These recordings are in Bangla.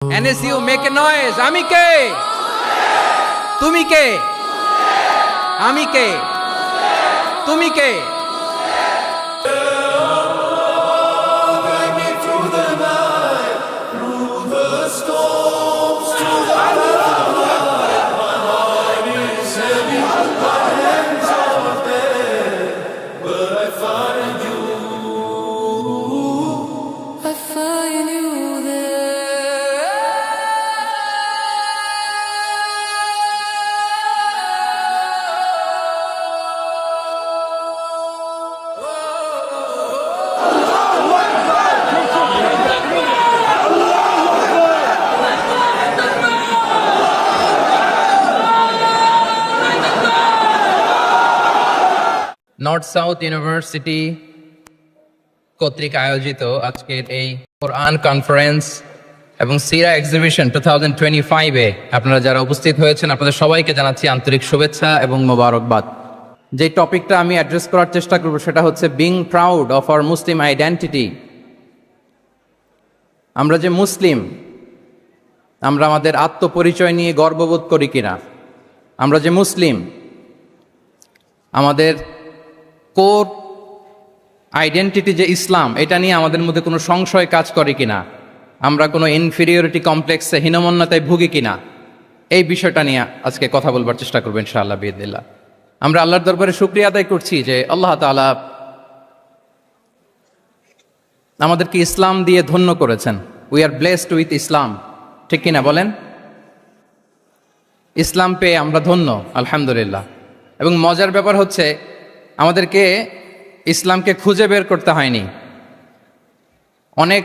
NSU, make a noise. আমি কে? তুমি কে? আমি কে? তুমি কে? নর্থ সাউথ ইউনিভার্সিটি কর্তৃক আয়োজিত আজকের এই কোরআন কনফারেন্স এবং সিরা এক্সিবিশন 2025-এ আপনারা যারা উপস্থিত হয়েছেন আপনাদের সবাইকে জানাচ্ছি আন্তরিক শুভেচ্ছা এবং মোবারকবাদ। যে টপিকটা আমি অ্যাড্রেস করার চেষ্টা করব সেটা হচ্ছে being proud of our Muslim identity. আমরা যে মুসলিম, আমরা আমাদের আত্মপরিচয় নিয়ে গর্ববোধ করি কিনা? আমরা যে মুসলিম, আমাদের কোর আইডেন্টিটি যে ইসলাম, এটা নিয়ে আমাদের মধ্যে কোনো সংশয় কাজ করে কিনা? আমরা কোনো ইনফিরিয়রিটি কমপ্লেক্সে হীনমন্যতায় ভুগি কিনা? এই বিষয়টা নিয়ে আজকে কথা বলবার চেষ্টা করবো ইনশাআল্লাহ বিইذনিল্লাহ। আমরা আল্লাহর দরবারে শুকরিয়া আদায় করছি যে আল্লাহ তাআলা আমাদেরকে ইসলাম দিয়ে ধন্য করেছেন। উই আর ব্লেসড উইথ ইসলাম, ঠিক কিনা বলেন? ইসলাম পেয়ে আমরা ধন্য, আলহামদুলিল্লাহ। এবং মজার ব্যাপার হচ্ছে আমাদেরকে ইসলামকে খুঁজে বের করতে হয়নি। অনেক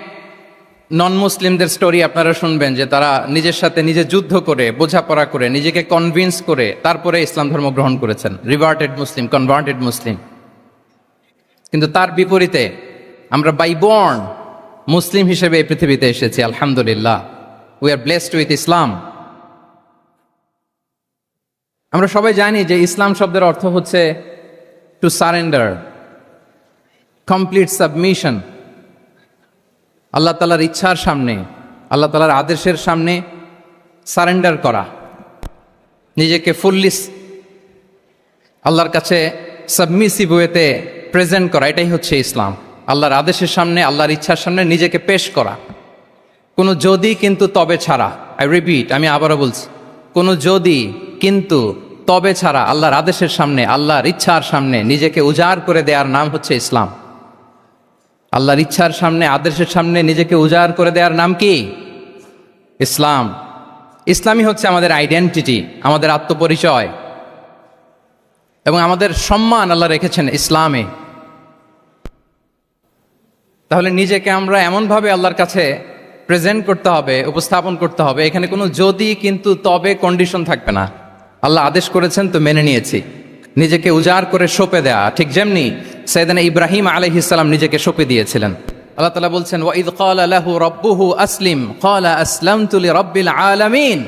নন মুসলিমদের স্টোরি আপনারা শুনবেন যে তারা নিজের সাথে নিজে যুদ্ধ করে, বোঝাপড়া করে, নিজেকে কনভিন্স করে তারপরে ইসলাম ধর্ম গ্রহণ করেছেন। রিভার্টেড মুসলিম, কনভার্টেড মুসলিম। কিন্তু তার বিপরীতে আমরা বাই বর্ন মুসলিম হিসেবে এই পৃথিবীতে এসেছি, আলহামদুলিল্লাহ। উই আর ব্লেসড উইথ ইসলাম। আমরা সবাই জানি যে ইসলাম শব্দের অর্থ হচ্ছে টু সারেন্ডার, কমপ্লিট সাবমিশন। আল্লাহ তাআলার ইচ্ছার সামনে, আল্লাহ তাআলার আদেশের সামনে সারেন্ডার করা, নিজেকে ফুললি আল্লাহর কাছে সাবমিসিভ ওয়েতে প্রেজেন্ট করা, এটাই হচ্ছে ইসলাম। আল্লাহর আদেশের সামনে, আল্লাহর ইচ্ছার সামনে নিজেকে পেশ করা, কোনো যদি কিন্তু তবে ছাড়া। আই রিপিট, আমি আবারও বলছি, কোনো যদি কিন্তু তবে ছাড়া আল্লাহর আদেশের সামনে, আল্লাহর ইচ্ছার সামনে নিজেকে উজাড় করে দেওয়ার নাম হচ্ছে ইসলাম। আল্লাহর ইচ্ছার সামনে, আদেশের সামনে নিজেকে উজাড় করে দেওয়ার নাম কি? ইসলাম। ইসলামই হচ্ছে আমাদের আইডেন্টিটি, আমাদের আত্মপরিচয় এবং আমাদের সম্মান আল্লাহ রেখেছেন ইসলামে। তাহলে নিজেকে আমরা এমনভাবে আল্লাহর কাছে প্রেজেন্ট করতে হবে, উপস্থাপন করতে হবে, এখানে কোনো যদি কিন্তু তবে কন্ডিশন থাকবে না। আল্লাহ আদেশ করেছেন তো মেনে নিয়েছি। নিজেকে উজাড় করে সঁপে দেয়া, ঠিক যেমনি সাইয়েদনা ইব্রাহিম আলাইহিস সালাম নিজেকে সঁপে দিয়েছিলেন। আল্লাহ তাআলা বলছেন ওয়াইদ ক্বালা লাহু রাব্বুহু আসলিম ক্বালা আসলামতু লিরাব্বিল আলামিন।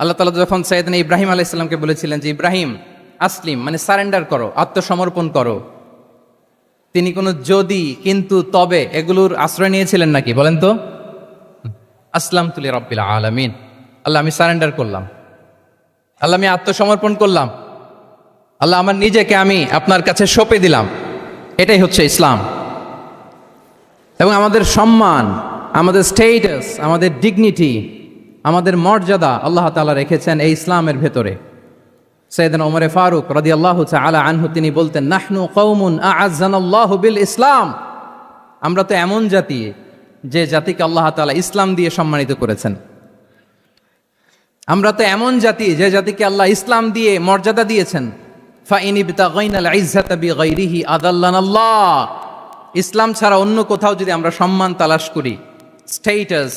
আল্লাহ তাআলা যখন সাইয়েদনা ইব্রাহিম আলাইহিস সালামকে বলেছিলেন যে ইব্রাহিম আসলিম মানে সারেন্ডার করো, আত্মসমর্পণ করো, তিনি কোনো যদি কিন্তু তবে এগুলোর আশ্রয় নিয়েছিলেন নাকি? বলেন তো। আসলামতু লিরাব্বিল আলামিন, আল্লাহ আমি সারেন্ডার করলাম, আল্লাহ আমি আত্মসমর্পণ করলাম, আল্লাহ আমার নিজেকে আমি আপনার কাছে সঁপে দিলাম। এটাই হচ্ছে ইসলাম। এবং আমাদের সম্মান, আমাদের স্টেটাস, আমাদের ডিগনিটি, আমাদের মর্যাদা আল্লাহ তাআলা রেখেছেন এই ইসলামের ভেতরে। সাইয়েদনা ওমর ফারুক রাদিয়াল্লাহু তাআলা আনহু তিনি বলতেন নাহনু কওমুন আ'আজ্জানাল্লাহু বিল ইসলাম। আমরা তো এমন জাতি যে জাতিকে আল্লাহ তাআলা ইসলাম দিয়ে সম্মানিত করেছেন। আমরা তো এমন জাতি যে জাতিকে আল্লাহ ইসলাম দিয়ে মর্যাদা দিয়েছেন। ফাইন ইবতাগাইনাল ইজ্জাতা বিগাইরিহি আদাল্লানাল্লাহ। ইসলাম ছাড়া অন্য কোথাও যদি আমরা সম্মান তালাশ করি, স্টেটাস,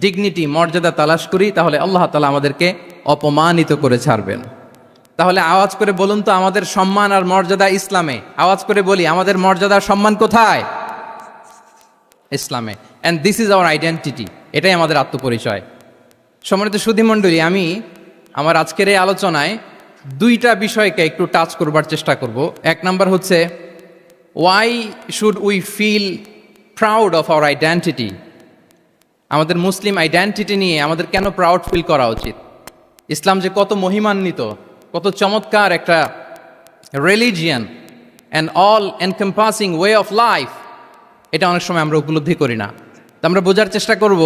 ডিগনিটি, মর্যাদা তালাশ করি, তাহলে আল্লাহ তাআলা আমাদেরকে অপমানিত করে ছাড়বেন। তাহলে আওয়াজ করে বলুন তো, আমাদের সম্মান আর মর্যাদা ইসলামে। আওয়াজ করে বলি, আমাদের মর্যাদা সম্মান কোথায়? ইসলামে। And this is our identity. এটাই আমাদের আত্মপরিচয়। সম্মানিত সুধীমণ্ডলী, আমি আমার আজকের এই আলোচনায় দুইটা বিষয়কে একটু টাচ করবার চেষ্টা করব। এক নাম্বার হচ্ছে why should we feel proud of our identity? আমাদের মুসলিম আইডেন্টিটি নিয়ে আমাদের কেন প্রাউড ফিল করা উচিত, ইসলাম যে কত মহিমান্বিত, কত চমৎকার একটা religion and all encompassing way of life, এটা অনেক সময় আমরা উপলব্ধি করি না। তো আমরা বোঝার চেষ্টা করব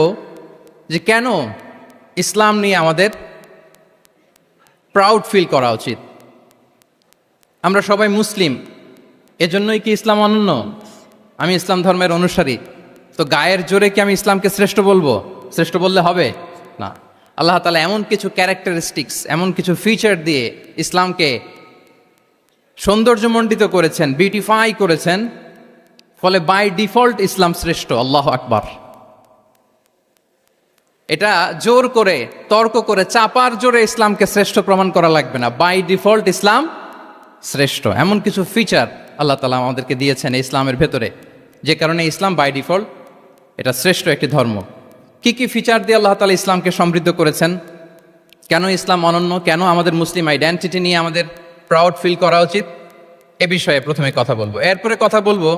যে কেন ইসলাম নিয়ে আমাদের প্রাউড ফিল করা উচিত। আমরা সবাই মুসলিম, এজন্যই কি ইসলাম অনন্য? আমি ইসলাম ধর্মের অনুসারী, তো গায়ের জোরে কি আমি ইসলামকে শ্রেষ্ঠ বলবো? শ্রেষ্ঠ বললে হবে না। আল্লাহ তাআলা এমন কিছু ক্যারেক্টারিস্টিক্স, এমন কিছু ফিচার দিয়ে ইসলামকে সৌন্দর্যমণ্ডিত করেছেন, বিউটিফাই করেছেন, ফলে বাই ডিফল্ট ইসলাম শ্রেষ্ঠ। আল্লাহু আকবার। এটা জোর করে, তর্ক করে, চাপার জোরে ইসলামকে শ্রেষ্ঠ প্রমাণ করা লাগবে না। বাই ডিফল্ট ইসলাম শ্রেষ্ঠ। এমন কিছু ফিচার আল্লাহ তাআলা আমাদেরকে দিয়েছেন ইসলামের ভেতরে, যে কারণে ইসলাম বাই ডিফল্ট এটা শ্রেষ্ঠ একটি ধর্ম। কি কি ফিচার দিয়ে আল্লাহ তাআলা ইসলামকে সমৃদ্ধ করেছেন, কেন ইসলাম অনন্য, কেন আমাদের মুসলিম আইডেন্টিটি নিয়ে আমাদের প্রাউড ফিল করা উচিত, এ বিষয়ে প্রথমে কথা বলবো। এরপরে কথা বলবো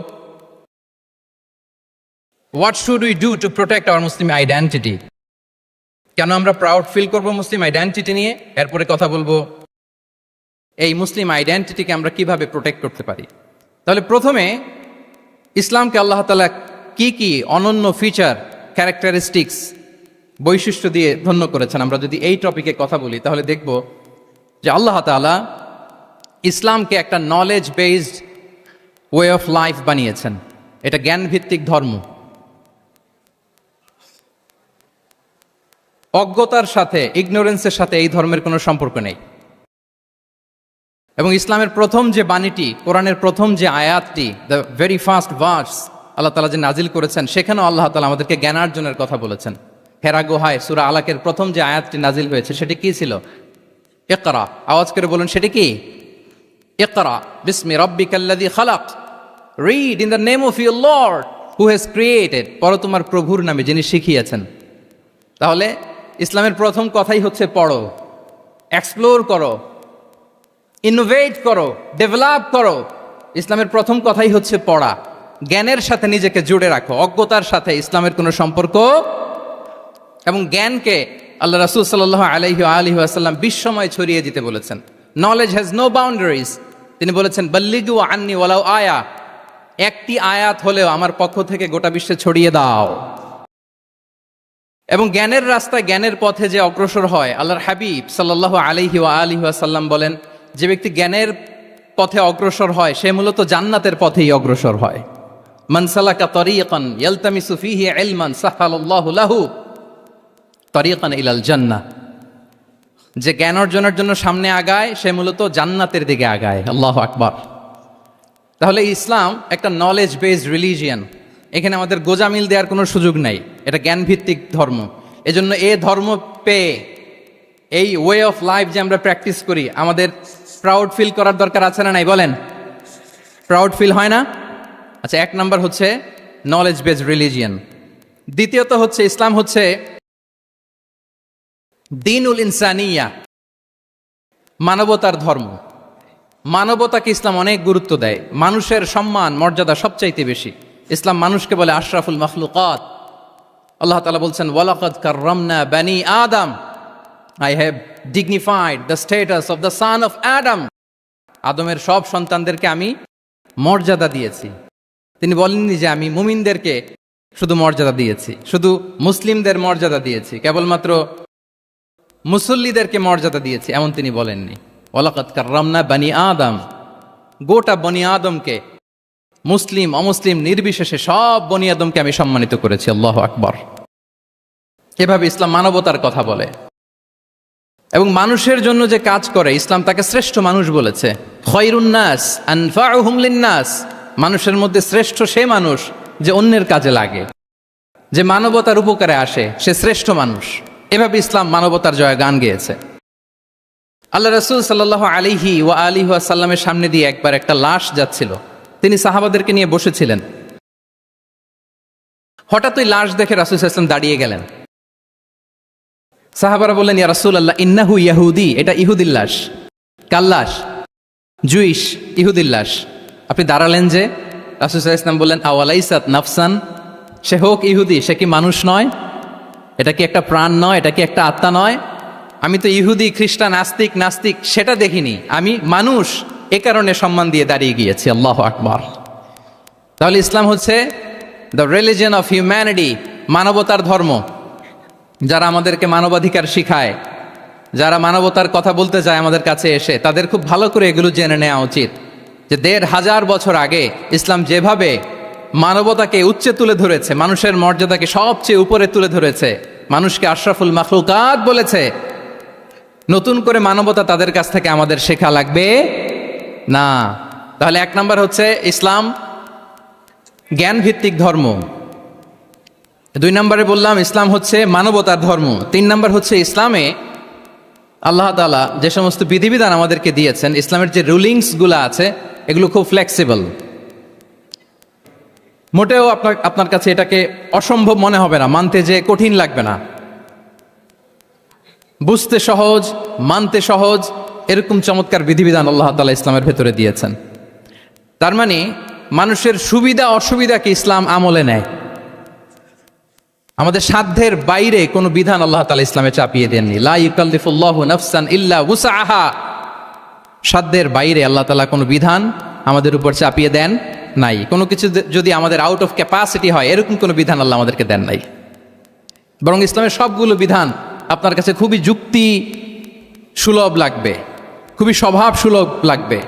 what should we do to protect our Muslim identity, কেন আমরা প্রাউড ফিল করব মুসলিম আইডেন্টিটি নিয়ে। এরপরে কথা বলবো এই মুসলিম আইডেন্টিটিকে আমরা কিভাবে প্রোটেক্ট করতে পারি। তাহলে প্রথমে ইসলামকে আল্লাহ তাআলা কি কি অনন্য ফিচার, ক্যারেক্টারিস্টিক্স, বৈশিষ্ট্য দিয়ে ধন্য করেছেন, আমরা যদি এই টপিকে কথা বলি তাহলে দেখব যে আল্লাহ তাআলা ইসলামকে একটা knowledge based way of life বানিয়েছেন। এটা জ্ঞানভিত্তিক ধর্ম। অজ্ঞতার সাথে, ইগনোরেন্সের সাথে এই ধর্মের কোনো সম্পর্ক নেই। এবং ইসলামের প্রথম যে বাণীটি, কোরআনের প্রথম যে আয়াতটি, দ্য ভেরি ফার্স্ট ভার্স আল্লাহ তাআলা যে নাজিল করেছেন, সেখানেও আল্লাহ তাআলা আমাদেরকে জ্ঞানার্জনের কথা বলেছেন। হেরা গুহায় সূরা আলাকের প্রথম যে আয়াতটি নাজিল হয়েছে সেটি কি ছিল? ইকরা। আওয়াজ করে বলুন সেটি কি? ইকরা বিসমি রাব্বিকাল্লাযী খালাক, read in the name of your lord who has created, পড়ো তোমার প্রভুর নামে যিনি শিখিয়েছেন। তাহলে ইসলামের প্রথম কথাই হচ্ছে পড়ো, এক্সপ্লোর করো, ইনোভেট করো, ডেভেলপ করো। ইসলামের প্রথম কথাই হচ্ছে পড়া। জ্ঞানের সাথে নিজেকে জুড়ে রাখো, অজ্ঞতার সাথে ইসলামের কোনো সম্পর্ক। এবং জ্ঞানকে আল্লাহ রাসূল সাল্লাল্লাহু আলাইহি ওয়াসাল্লাম বিশ্বময় ছড়িয়ে দিতে বলেছেন। Knowledge has no boundaries. তিনি বলেছেন বাল্লিগু আন্নি ওয়ালাউ আয়া, একটি আয়াত হলেও আমার পক্ষ থেকে গোটা বিশ্বে ছড়িয়ে দাও। এবং জ্ঞানের রাস্তায়, জ্ঞানের পথে যে অগ্রসর হয়, আল্লাহর হাবিব সাল্লাল্লাহু আলাইহি ওয়াসাল্লাম বলেন, যে ব্যক্তি জ্ঞানের পথে অগ্রসর হয় সে মূলত জান্নাতের পথেই অগ্রসর হয়। মান সালাকা তরিকান ইয়ালতামিসু ফীহি ইলমান সাহালাল্লাহু লাহু তরিকান ইলাল জান্নাহ। যে জ্ঞান অর্জনের জন্য সামনে আগায় সে মূলত জান্নাতের দিকে আগায়। আল্লাহু আকবার। তাহলে ইসলাম একটা নলেজ বেসড রিলিজিয়ান। এখানে আমাদের গোজামিল দেওয়ার কোনো সুযোগ নাই। এটা জ্ঞানভিত্তিক ধর্ম। এজন্য এই ধর্ম পেয়ে, এই ওয়ে অফ লাইফ যে আমরা প্র্যাকটিস করি, আমাদের প্রাউড ফিল করার দরকার আছে না নাই? বলেন, প্রাউড ফিল হয় না? আচ্ছা, এক নাম্বার হচ্ছে নলেজ বেসড রিলিজিয়ান। দ্বিতীয়ত হচ্ছে ইসলাম হচ্ছে দ্বীনুল ইনসানিয়া, মানবতার ধর্ম। মানবতাকে ইসলাম অনেক গুরুত্ব দেয়। মানুষের সম্মান, মর্যাদা সবচাইতে বেশি। ইসলাম মানুষকে বলে আশরাফুল মখলুকাত। আল্লাহ তাআলা বলছেন ওয়ালাকাদ কাররামনা বানি আদম, I have dignified the status of the son of Adam. আদমের সব সন্তানদেরকে আমি মর্যাদা দিয়েছি। তিনি বলেননি যে আমি মুমিনদেরকে শুধু মর্যাদা দিয়েছি, শুধু মুসলিমদের মর্যাদা দিয়েছি, কেবলমাত্র মুসল্লিদেরকে মর্যাদা দিয়েছি, এমন তিনি বলেননি। ওয়ালাকাদ কাররামনা বানি আদম, গোটা বনি আদমকে, মুসলিম অমুসলিম নির্বিশেষে সব বনি আদমকে আমি সম্মানিত করেছি। আল্লাহু আকবার। এভাবে ইসলাম মানবতার কথা বলে এবং মানুষের জন্য যে কাজ করে, ইসলাম তাকে শ্রেষ্ঠ মানুষ বলেছে। খয়রুন নাস আনফাউহুম লিন্নাস, মানুষের মধ্যে শ্রেষ্ঠ সে মানুষ যে অন্যের কাজে লাগে, যে মানবতার উপকারে আসে, সে শ্রেষ্ঠ মানুষ। এভাবে ইসলাম মানবতার জয় গান গেয়েছে। আল্লাহ রাসূল সাল্লাল্লাহু আলাইহি ওয়াসাল্লামের সামনে দিয়ে একবার একটা লাশ যাচ্ছিল। তিনি সাহাবাদেরকে নিয়ে বসেছিলেন। হঠাৎ ওই লাশ দেখে রাসূল সাল্লাল্লাহু আলাইহি ওয়াসাল্লাম দাঁড়িয়ে গেলেন। সাহাবারা বললেন, ইয়া রাসূলুল্লাহ ইন্নাহু ইয়াহুদি, এটা ইহুদির লাশ। কার লাশ? জুইশ, ইহুদির লাশ। আপনি দাঁড়ালেন যে? রাসূল সাল্লাল্লাহু আলাইহি ওয়াসাল্লাম বললেন আওয়ালাইসাত নাফসান, সে হোক ইহুদি, সে কি মানুষ নয়? এটা কি একটা প্রাণ নয়? এটা কি একটা আত্মা নয়? আমি তো ইহুদি, খ্রিস্টান, আস্তিক, নাস্তিক সেটা দেখিনি, আমি মানুষ, এ কারণে সম্মান দিয়ে দাঁড়িয়ে গিয়েছি। আল্লাহু আকবার। তাহলে ইসলাম হচ্ছে দ্য রিলিজিয়ন অফ হিউম্যানিটি, মানবতার ধর্ম। যারা আমাদেরকে মানবাধিকার শিখায়, যারা মানবতার কথা বলতে চায় আমাদের কাছে এসে, তাদের খুব ভালো করে এগুলো জেনে নেওয়া উচিত যে ১৫০০ বছর আগে ইসলাম যেভাবে মানবতাকে উচ্চে তুলে ধরেছে, মানুষের মর্যাদাকে সবচেয়ে উপরে তুলে ধরেছে, মানুষকে আশরাফুল মাখলুকাত বলেছে, নতুন করে মানবতা তাদের কাছ থেকে আমাদের শেখা লাগবে না। তাহলে ১ নাম্বার হচ্ছে ইসলাম জ্ঞান ভিত্তিক ধর্ম। ২ নম্বরে বললাম ইসলাম হচ্ছে মানবতার ধর্ম। ৩ নম্বর হচ্ছে ইসলামে আল্লাহ তাআলা যে সমস্ত বিধিবিধান আমাদেরকে দিয়েছেন, ইসলামের যে রুলিংসগুলো আছে এগুলো খুব ফ্লেক্সিবল। মোটেও আপনার কাছে এটাকে অসম্ভব মনে হবে না, মানতে যে কঠিন লাগবে না, বুঝতে সহজ, মানতে সহজ, এরকম চমৎকার বিধিবিধান আল্লাহ তাআলা ইসলামের ভেতরে দিয়েছেন। তার মানে মানুষের সুবিধা অসুবিধাকে ইসলাম আমলে নেয়। আমাদের সাধ্যের বাইরে কোনো বিধান আল্লাহ তাআলা ইসলামে চাপিয়ে দেননি। লা ইউকাল্লিফুল্লাহু নাফসান ইল্লা উসআহা। সাধ্যের বাইরে আল্লাহ তাআলা কোনো বিধান আমাদের উপর চাপিয়ে দেন নাই। কোনো কিছু যদি আমাদের আউট অফ ক্যাপাসিটি হয়, এরকম কোনো বিধান আল্লাহ আমাদেরকে দেন নাই। বরং ইসলামের সবগুলো বিধান আপনার কাছে খুবই যুক্তি সুলভ লাগবে, খুবই স্বভাব সুলভ লাগবে,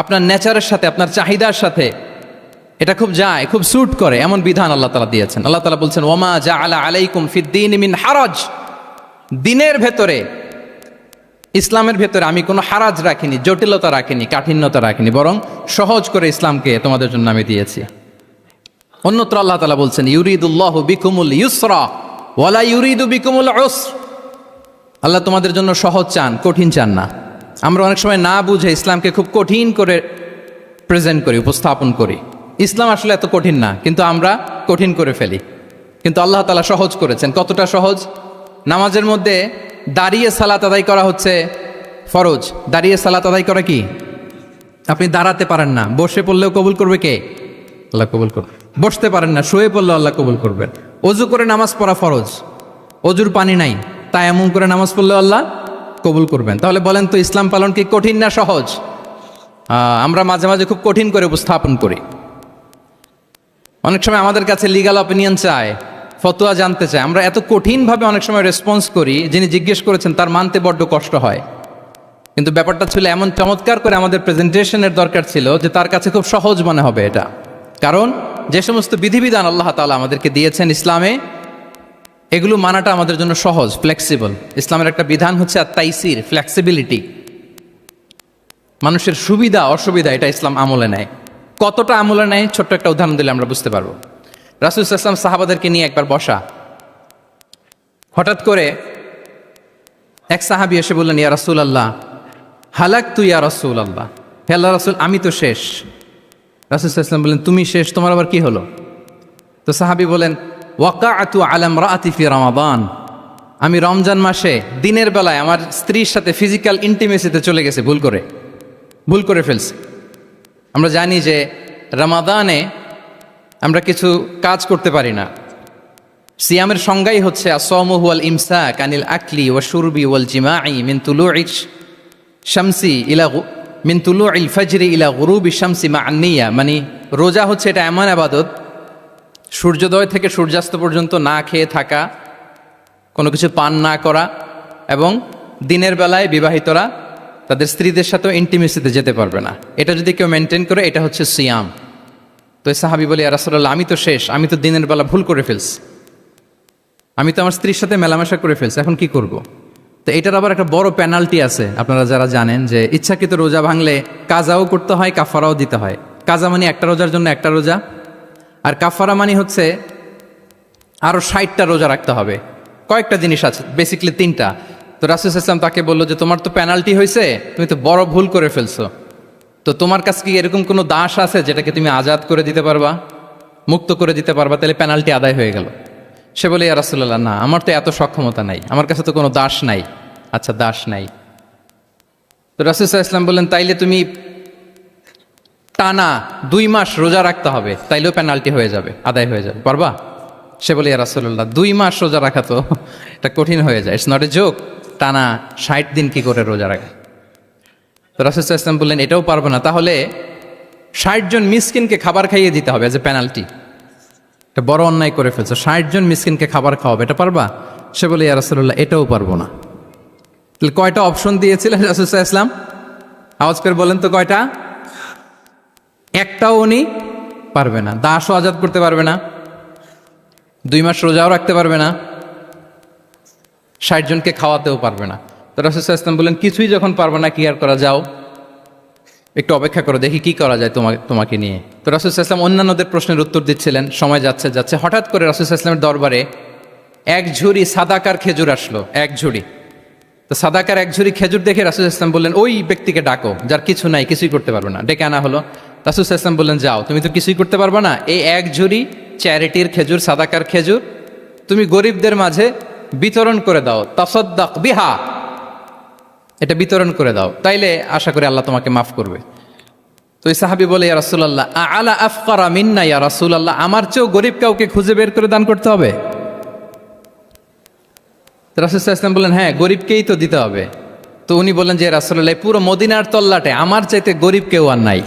আপনার নেচারের সাথে, আপনার চাহিদার সাথে এটা খুব যায়, খুব স্যুট করে, এমন বিধান আল্লাহ তাআলা দিয়েছেন। আল্লাহ তাআলা বলছেন ওমা জাআলা আলাইকুম ফিদ্দীন মিন হারাজ। দিনের ভেতরে, ইসলামের ভেতরে আমি কোনো হারাজ রাখিনি, জটিলতা রাখিনি, কাঠিন্যতা রাখিনি, বরং সহজ করে ইসলামকে তোমাদের জন্য আমি দিয়েছি। অন্যত্র আল্লাহ তাআলা বলছেন ইউরিদুল্লাহু বিকুমুল ইউসরা ওয়ালা ইউরিদু বিকুমুল উসর। আল্লাহ তোমাদের জন্য সহজ চান, কঠিন চান না। আমরা অনেক সময় না বুঝে ইসলামকে খুব কঠিন করে প্রেজেন্ট করি, উপস্থাপন করি। ইসলাম আসলে এত কঠিন না, কিন্তু আমরা কঠিন করে ফেলি। কিন্তু আল্লাহ তাআলা সহজ করেছেন। কতটা সহজ? নামাজের মধ্যে দাঁড়িয়ে সালাত আদায় করা হচ্ছে ফরজ। দাঁড়িয়ে সালাত আদায় করা কি? আপনি দাঁড়াতে পারেন না, বসে পড়লেও কবুল করবে কে? আল্লাহ কবুল করবে। বসতে পারেন না, শুয়ে পড়লেও আল্লাহ কবুল করবেন। অজু করে নামাজ পড়া ফরজ, অজুর পানি নাই, তাই এমন করে নামাজ পড়লেও আল্লাহ কবুল করবেন। তাহলে বলেন তো ইসলাম পালন কি কঠিন না সহজ? আমরা মাঝে মাঝে খুব কঠিন করে উপস্থাপন করি। অনেক সময় আমাদের কাছে লিগ্যাল অপিনিয়ন চায়, ফতোয়া জানতে চায়। আমরা এত কঠিনভাবে অনেক সময় রেসপন্স করি, যিনি জিজ্ঞেস করেছেন তার মানতে বড্ড কষ্ট হয়। কিন্তু ব্যাপারটা ছিল এমন চমৎকার করে আমাদের প্রেজেন্টেশনের দরকার ছিল যে তার কাছে খুব সহজ মনে হবে এটা। কারণ যে সমস্ত বিধিবিধান আল্লাহ তাআলা আমাদেরকে দিয়েছেন ইসলামে, এগুলো মানাটা আমাদের জন্য সহজ, ফ্লেক্সিবল। ইসলামের একটা বিধান হচ্ছে আত-তাইসির, ফ্লেক্সিবিলিটি। মানুষের সুবিধা অসুবিধা এটা ইসলাম আমলে নেয়। কতটা আমলে নেয়, ছোট্ট একটা উদাহরণ দিলে আমরা বুঝতে পারবো। রাসূল সাল্লাল্লাহু আলাইহি ওয়াসাল্লাম সাহাবাদেরকে নিয়ে একবার বসা, হঠাৎ করে এক সাহাবী এসে বললেন ইয়া রাসূলুল্লাহ হালাকতু ইয়া রাসূলুল্লাহ, হে আল্লাহর রাসূল আমি তো শেষ। রাসূল সাল্লাল্লাহু আলাইহি ওয়াসাল্লাম বললেন তুমি শেষ, তোমার আবার কি হলো? তো সাহাবী বলেন ওয়াকাআতু আলা ইমরাআতি ফি রমাদান, আমি রমজান মাসে দিনের বেলায় আমার স্ত্রীর সাথে ফিজিক্যাল ইন্টিমেসিতে চলে গেছে, ভুল করে ফেলছি। আমরা জানি যে রমাদানে আমরা কিছু কাজ করতে পারি না। সিয়ামের সংজ্ঞাই হচ্ছে আসওমু হুয়াল ইমসাক আনিল আকলি ওয়া শুরবি ওয়াল জিমাই মিন তুলুইশ শামসি ইলা মিন তুলুইল ফাজরি ইলা গুরুবি শামসি মা'আন নিয়া। মানে রোজা হচ্ছে এটা এমন ইবাদত, সূর্যোদয় থেকে সূর্যাস্ত পর্যন্ত না খেয়ে থাকা, কোনো কিছু পান না করা, এবং দিনের বেলায় বিবাহিতরা তাদের স্ত্রীদের সাথেও ইন্টিমেসিতে যেতে পারবে না। এটা যদি কেউ মেনটেন করে, এটা হচ্ছে সিয়াম। তো সাহাবী বলে ইয়া রাসূলুল্লাহ আমি তো শেষ, আমি তো দিনের বেলা ভুল করে ফেলছি, আমি তো আমার স্ত্রীর সাথে মেলামেশা করে ফেলছি, এখন কি করব? তো এটার আবার একটা বড় পেনাল্টি আছে। আপনারা যারা জানেন যে ইচ্ছাকৃত রোজা ভাঙলে কাজাও করতে হয়, কাফারাও দিতে হয়। কাজা মানে একটা রোজার জন্য একটা রোজা, আর কাফারা মানে হচ্ছে আরো 60টা রোজা রাখতে হবে। কয়েকটা জিনিস আছে, বেসিক্যালি 3টা। তো রাসূল সাল্লাল্লাহু আলাইহি ওয়াসাল্লাম তাকে বললো যে তোমার তো পেনাল্টি হয়েছে, তুমি তো বড় ভুল করে ফেলছো, তো তোমার কাছে কি এরকম কোনো দাস আছে যেটাকে তুমি আজাদ করে দিতে পারবা, মুক্ত করে দিতে পারবা, তাহলে পেনাল্টি আদায় হয়ে গেল। সে বলে ইয়া রাসূলুল্লাহ না, আমার তো এত সক্ষমতা নাই, আমার কাছে তো কোনো দাস নাই। আচ্ছা দাস নাই, তো রাসূল সাল্লাল্লাহু আলাইহি ওয়াসাল্লাম বললেন তাইলে তুমি টানা 2 মাস রোজা রাখতে হবে, তাইলেও পেনাল্টি হয়ে যাবে, আদায় হয়ে যাবে, পারবা? সে বলে ইয়া রাসূলুল্লাহ 2 মাস রোজা রাখা তো এটা কঠিন হয়ে যায়, ইটস নট এ জোক। টানা 60 দিন কি করে রোজা রাখা? তো রাসূল সাল্লাল্লাহু আলাইহি ওয়াসাল্লাম বললেন এটাও পারবে না, তাহলে 60 জন মিসকিনকে খাবার খাইয়ে দিতে হবে এজ এ পেনাল্টি। এটা বড় অন্যায় করে ফেলছো, 60 জন মিসকিনকে খাবার খাওয়াবে, এটা পারবা? সে বলে ইয়া রাসূলুল্লাহ এটাও পারবো না। তাহলে কয়টা অপশন দিয়েছিলেন রাসূল সাল্লাল্লাহু আলাইহি ওয়াসাল্লাম? আওয়াজ করে বলেন তো কয়টা? একটাও উনি পারবে না। দাসও আজাদ করতে পারবে না, 2 মাস রোজাও রাখতে পারবে না, 60 জনকে খাওয়াতেও পারবে না। তো রাসূল সাল্লাল্লাহু আলাইহি ওয়াসাল্লাম বললেন কিছুই যখন পারবে না, কি আর করা, যাও একটু অপেক্ষা করো, দেখি কি করা যায় তোমাকে নিয়ে। তো রাসূল সাল্লাল্লাহু আলাইহি ওয়াসাল্লাম অন্যান্যদের প্রশ্নের উত্তর দিচ্ছিলেন, সময় যাচ্ছে হঠাৎ করে রাসূল সাল্লাল্লাহু আলাইহি ওয়াসাল্লামের দরবারে 1 ঝুড়ি সাদাকার খেজুর আসলো, 1 ঝুড়ি। তো সাদাকার 1 ঝুড়ি খেজুর দেখে রাসূল সাল্লাল্লাহু আলাইহি ওয়াসাল্লাম বললেন ওই ব্যক্তিকে ডাকো যার কিছু নাই, কিছুই করতে পারবে না। ডেকে আনা হলো। রাসূল সাল্লাল্লাহু আলাইহি ওয়াসাল্লাম বললেন যাও, তুমি তো কিছুই করতে পারবে না, এই 1 ঝুড়ি চ্যারিটির খেজুর, সাদাকার খেজুর তুমি গরিবদের মাঝে বিতরণ করে দাও, তাসাদ্দাক বিহা, এটা বিতরণ করে দাও, তাইলে আশা করি আল্লাহ তোমাকে মাফ করবে। তো এই সাহাবী বলে ইয়া রাসূলুল্লাহ আলা আফকারা মিন্না ইয়া রাসূলুল্লাহ, আমার চেয়েও গরিব কাউকে খুঁজে বের করে দান করতে হবে? রাসূল সাল্লাল্লাহু আলাইহি ওয়াসাল্লাম বললেন হ্যাঁ, গরিবকেই তো দিতে হবে। তো উনি বললেন যে রাসূলুল্লাহ পুরো মদিনার তল্লাটে আমার চাইতে গরিব কেউ আর নাই,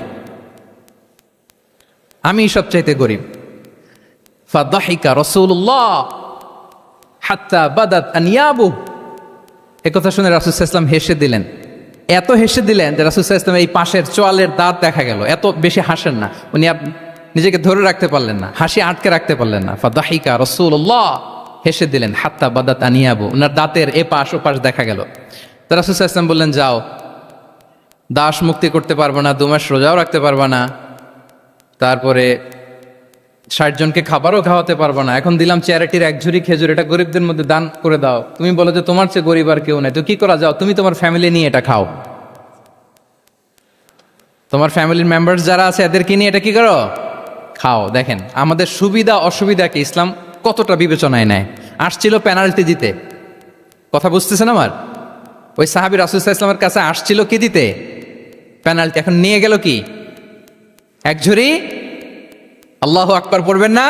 আমি সবচাইতে গরিব। ফাদাহিকা রাসূলুল্লাহ হাত্তা বাদাত আনিয়াবু, একথা শুনে রাসূল সাল্লাল্লাহু আলাইহি ওয়াসাল্লাম হেসে দিলেন। এত হেসে দিলেন যে রাসূল সাল্লাল্লাহু আলাইহি ওয়াসাল্লাম এই পাশের চোয়ালের দাঁত দেখা গেল। এত বেশি হাসেন না উনি, নিজেকে ধরে রাখতে পারলেন না, হাসি আটকে রাখতে পারলেন না। ফাদাহিকা রাসূলুল্লাহ, হেসে দিলেন। হাত্তা বাদাত আনিয়াবু, ওনার দাঁতের এপাশ ওপাশ দেখা গেল। তো রাসূল সাল্লাল্লাহু আলাইহি ওয়াসাল্লাম বললেন যাও, দাস মুক্তি করতে পারবো না, 2 মাস রোজাও রাখতে পারবো না, তারপরে 60 জনকে খাবারও খাওয়াতে পারবো না, এখন দিলাম চ্যারিটির 1 ঝুড়ি খেজুর, এটা গরিবদের মধ্যে দান করে দাও। তুমি বলো যে তোমার চেয়ে গরিব আর কেউ নাই, তো কি করা, যাও তুমি তোমার ফ্যামিলি নিয়ে এটা খাও, তোমার ফ্যামিলির মেম্বার্স যারা আছে এদেরকে নিয়ে এটা কি করো, খাও। দেখেন আমাদের সুবিধা অসুবিধাকে ইসলাম কতটা বিবেচনায় নেয়। আসছিল পেনাল্টি দিতে, কথা বুঝতেছেন আমার? ওই সাহাবী রাসূল সাল্লাল্লাহু আলাইহি ওয়াসাল্লামের কাছে আসছিল কি দিতে, পেনাল্টি, এখন নিয়ে গেল কি 1 ঝুড়ি। আল্লাহু আকবার পড়বেন না?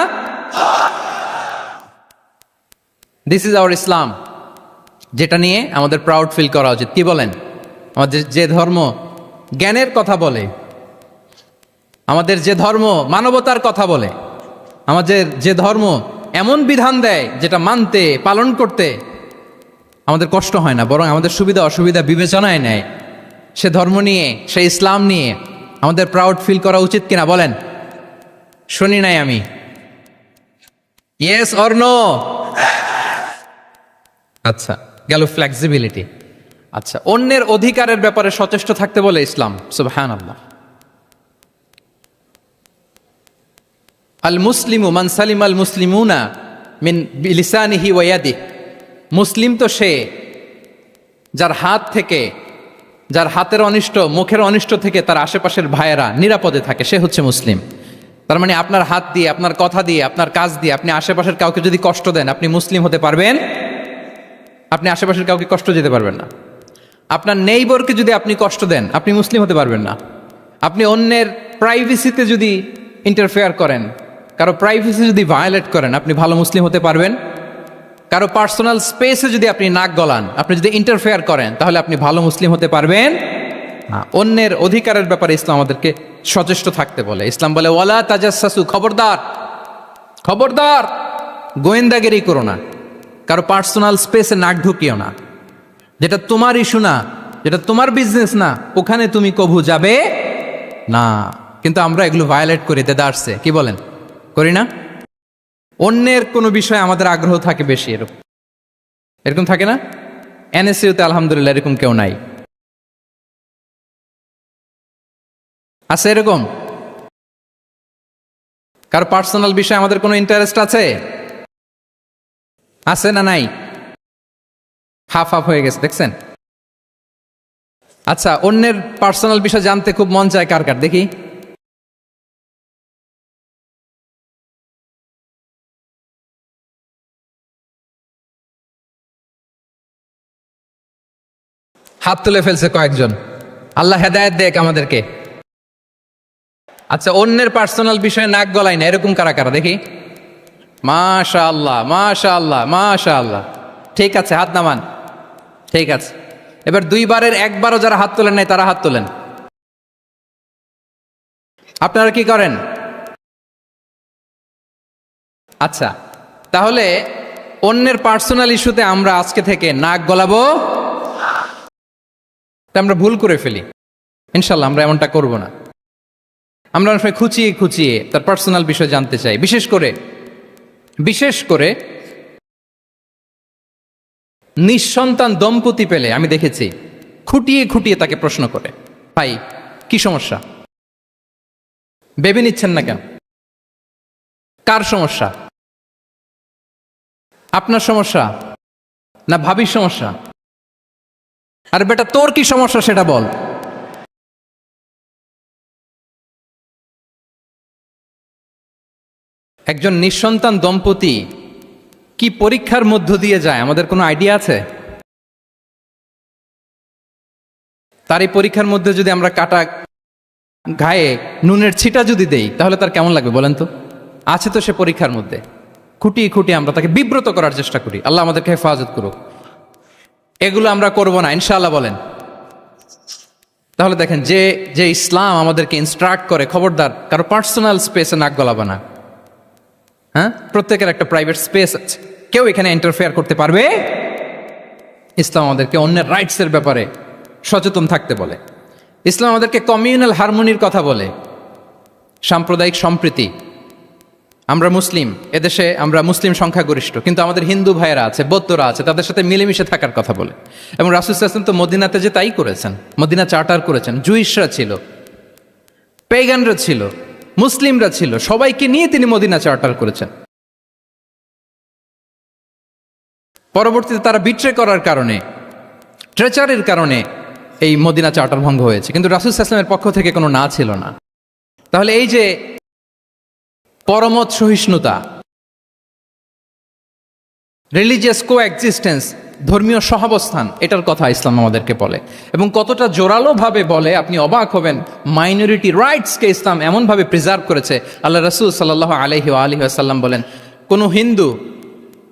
দিস ইজ আওয়ার ইসলাম, যেটা নিয়ে আমাদের প্রাউড ফিল করা উচিত। কি বলেন? আমাদের যে ধর্ম জ্ঞানের কথা বলে, আমাদের যে ধর্ম মানবতার কথা বলে, আমাদের যে ধর্ম এমন বিধান দেয় যেটা মানতে পালন করতে আমাদের কষ্ট হয় না, বরং আমাদের সুবিধা অসুবিধা বিবেচনায় নেয়, সে ধর্ম নিয়ে, সে ইসলাম নিয়ে আমাদের প্রাউড ফিল করা উচিত কিনা বলেন? শুনি নাই আমি, ইয়েস অর নো? আচ্ছা, গেল ফ্লেক্সিবিলিটি। আচ্ছা, অন্যের অধিকারের ব্যাপারে সচেষ্ট থাকতে বলে ইসলাম। সুবহানাল্লাহ। আল মুসলিমু মান সালিমাল মুসলিমুনা মিন বিলিসানিহি ওয়া ইয়াদিহি, মুসলিম তো সে যার হাত থেকে, যার হাতের অনিষ্ট, মুখের অনিষ্ট থেকে তার আশেপাশের ভাইয়েরা নিরাপদে থাকে, সে হচ্ছে মুসলিম। তার মানে আপনার হাত দিয়ে, আপনার কথা দিয়ে, আপনার কাজ দিয়ে আপনি আশেপাশের কাউকে যদি কষ্ট দেন, আপনি মুসলিম হতে পারবেন? আপনি আশেপাশের কাউকে কষ্ট দিতে পারবেন না। আপনার নেইবরকে যদি আপনি কষ্ট দেন, আপনি মুসলিম হতে পারবেন না। আপনি অন্যের প্রাইভেসিতে যদি ইন্টারফেয়ার করেন, কারো প্রাইভেসি যদি ভায়োলেট করেন, আপনি ভালো মুসলিম হতে পারবেন? কারো পার্সোনাল স্পেসে যদি আপনি নাক গলান, আপনি যদি ইন্টারফেয়ার করেন, তাহলে আপনি ভালো মুসলিম হতে পারবেন না। অন্যের অধিকারের ব্যাপারে ইসলাম আমাদেরকে সচেষ্ট থাকতে বলে। ইসলাম বলে ওয়ালা তাজাসসু, খবরদার, খবরদার গোয়েন্দাগিরি করো না, কারো পার্সোনাল স্পেসে নাক ঢুকিও না, যেটা তোমার ইস্যু না, যেটা তোমার বিজনেস না, ওখানে তুমি কভু যাবে না। কিন্তু আমরা এগুলো ভায়োলেট করি, দেদারসে, কি বলেন, করি না? অন্যের কোনো বিষয়ে আমাদের আগ্রহ থাকে বেশি, এরকম থাকে না? এনএসইউতে আলহামদুলিল্লাহ এরকম কেউ নাই, আছে এরকম? কারো পার্সোনাল বিষয়ে আমাদের কোনো ইন্টারেস্ট আছে? আছে না নাই? হাফ হাফ হয়ে গেছে, দেখছেন? আচ্ছা, অন্যের পার্সোনাল বিষয় জানতে খুব মন চায় কার কার, দেখি। হাত তুলে ফেলছে কয়েকজন, আল্লাহ হেদায়েত দেখ আমাদেরকে। আচ্ছা, অন্যের পার্সোনাল বিষয়ে নাক গলায় না, এরকম কারা কারা, দেখি। মাশাআল্লাহ, মাশাআল্লাহ, মাশাআল্লাহ। ঠিক আছে, হাত নামান। ঠিক আছে, এবার দুইবারের একবারও যারা হাত তোলেন নাই তারা হাত তোলেন। আপনারা কি করেন? আচ্ছা, তাহলে অন্যের পার্সোনাল ইস্যুতে আমরা আজকে থেকে নাক গলাবো, তা আমরা ভুল করে ফেলি। ইনশাল্লাহ আমরা এমনটা করব না। আমরা অনেক সময় খুঁচিয়ে খুঁচিয়ে তার পার্সোনাল বিষয় জানতে চাই। বিশেষ করে নিঃসন্তান দম্পতি পেলে আমি দেখেছি খুঁটিয়ে খুঁটিয়ে তাকে প্রশ্ন করে, ভাই কি সমস্যা, ভেবে নিচ্ছেন না কেন, কার সমস্যা, আপনার সমস্যা না ভাবির সমস্যা, আর বেটা তোর কি সমস্যা সেটা বল। একজন নিঃসন্তান দম্পতি কি পরীক্ষার মধ্য দিয়ে যায় আমাদের কোনো আইডিয়া আছে? তার এই পরীক্ষার মধ্যে যদি আমরা কাটা গায়ে নুনের ছিটা যদি দেই তাহলে তার কেমন লাগবে বলেন তো? আছে তো সে পরীক্ষার মধ্যে, খুঁটিয়ে খুঁটিয়ে আমরা তাকে বিব্রত করার চেষ্টা করি। আল্লাহ আমাদেরকে হেফাজত করুক। এগুলো আমরা করব না ইনশাআল্লাহ, বলেন। তাহলে দেখেন, যে ইসলাম আমাদেরকে ইনস্ট্রাক্ট করে, খবরদার কারো পার্সোনাল স্পেসে নাক গলাবা না। হ্যাঁ, প্রত্যেকের একটা প্রাইভেট স্পেস আছে, কেউ এখানে ইন্টারফেয়ার করতে পারবে। ইসলাম আমাদেরকে অন্যের রাইটসের ব্যাপারে সচেতন থাকতে বলে। ইসলাম আমাদেরকে কমিউনাল হারমোনির কথা বলে, সাম্প্রদায়িক সম্প্রীতি। আমরা মুসলিম, এদেশে আমরা মুসলিম সংখ্যাগরিষ্ঠ, কিন্তু আমাদের হিন্দু ভাইয়েরা আছে, বৌদ্ধরা আছে, তাদের সাথে মিলেমিশে থাকার কথা বলে। এবং রাসূল সাল্লাল্লাহু আলাইহি ওয়াসাল্লাম তো মদিনাতে যে তাই করেছেন, মদিনা চার্টার করেছেন। জুইশরা ছিল, পেগানরা ছিল, মুসলিমরা ছিল, সবাইকে নিয়ে তিনি মদিনা চার্টার করেছেন। পরবর্তীতে তারা বিট্রে করার কারণে, ট্রেচারের কারণে এই মদিনা চার্টার ভঙ্গ হয়েছে, কিন্তু রাসূল সাল্লাল্লাহু আলাইহি ওয়াসাল্লামের পক্ষ থেকে কোনো না ছিল না। তাহলে এই যে পরমত সহিষ্ণুতা, রিলিজিয়াস কোএক্সিস্টেন্স, ধর্মীয় সহাবস্থান, এটার কথা ইসলাম আমাদেরকে বলে। এবং কতটা জোরালোভাবে বলে আপনি অবাক হবেন। মাইনরিটি রাইটসকে ইসলাম এমনভাবে প্রিজার্ভ করেছে। আল্লাহ রাসূল সাল্লাল্লাহু আলাইহি ওয়াসাল্লাম বলেন, কোনো হিন্দু,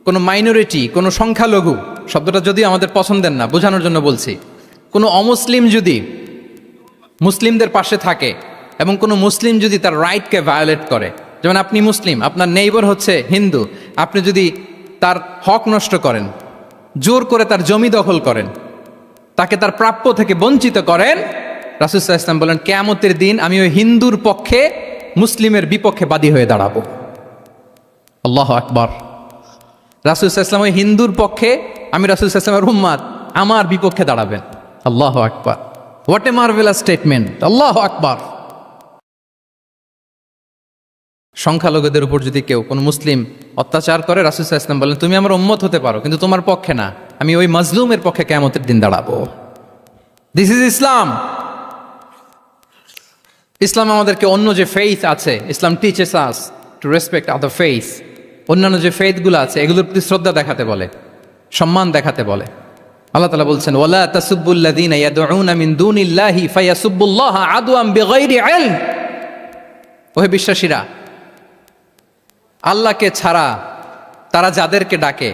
কোনো মাইনরিটি, কোনো সংখ্যালঘু, শব্দটা যদি আমাদের পছন্দের না, বোঝানোর জন্য বলছি, কোনো অমুসলিম যদি মুসলিমদের পাশে থাকে এবং কোনো মুসলিম যদি তার রাইটকে ভায়োলেট করে, যেমন আপনি মুসলিম, আপনার নেইবার হচ্ছে হিন্দু, আপনি যদি তার হক নষ্ট করেন, জোর করে তার জমি দখল করেন, তাকে তার প্রাপ্য থেকে বঞ্চিত করেন, রাসূল সাল্লাল্লাহু আলাইহি ওয়াসাল্লাম বলেন কিয়ামতের দিন আমি ওই হিন্দুর পক্ষে মুসলিমের বিপক্ষে বাদী হয়ে দাঁড়াবো। আল্লাহু আকবার। রাসূল সাল্লাল্লাহু আলাইহি ওয়াসাল্লাম ওই হিন্দুর পক্ষে, আমি রাসূল সাল্লাল্লাহু আলাইহি ওয়াসাল্লামের উম্মত, আমার বিপক্ষে দাঁড়াবেন। আল্লাহু আকবার। What a marvellous statement. আল্লাহু আকবার। সংখ্যালঘুদের উপর যদি কেউ কোনো মুসলিম অত্যাচার করে, রাসূল সাল্লাল্লাহু আলাইহি ওয়াসাল্লাম বলেন তুমি আমার উম্মত হতে পারো, কিন্তু তোমার পক্ষে না, আমি ওই মাজলুমের পক্ষে কিয়ামতের দিন দাঁড়াবো। দিস ইজ ইসলাম। ইসলাম আমাদেরকে অন্য যে ফেইথ আছে, Islam teaches us to respect other faith. অন্যান্য যে ফেইথগুলো আছে এগুলোর প্রতি শ্রদ্ধা দেখাতে বলে, সম্মান দেখাতে বলে। আল্লাহ তাআলা বলছেন ওয়ালা তাসুব্বুল্লাযীনা ইয়াদউনা মিন দুনিল্লাহি ফায়াসুব্বুল্লাহা আদওয়াম বিগাইরি ইলম। ওহে বিশ্বাসীরা, আল্লাহকে ছাড়া তারা যাদেরকে ডাকে,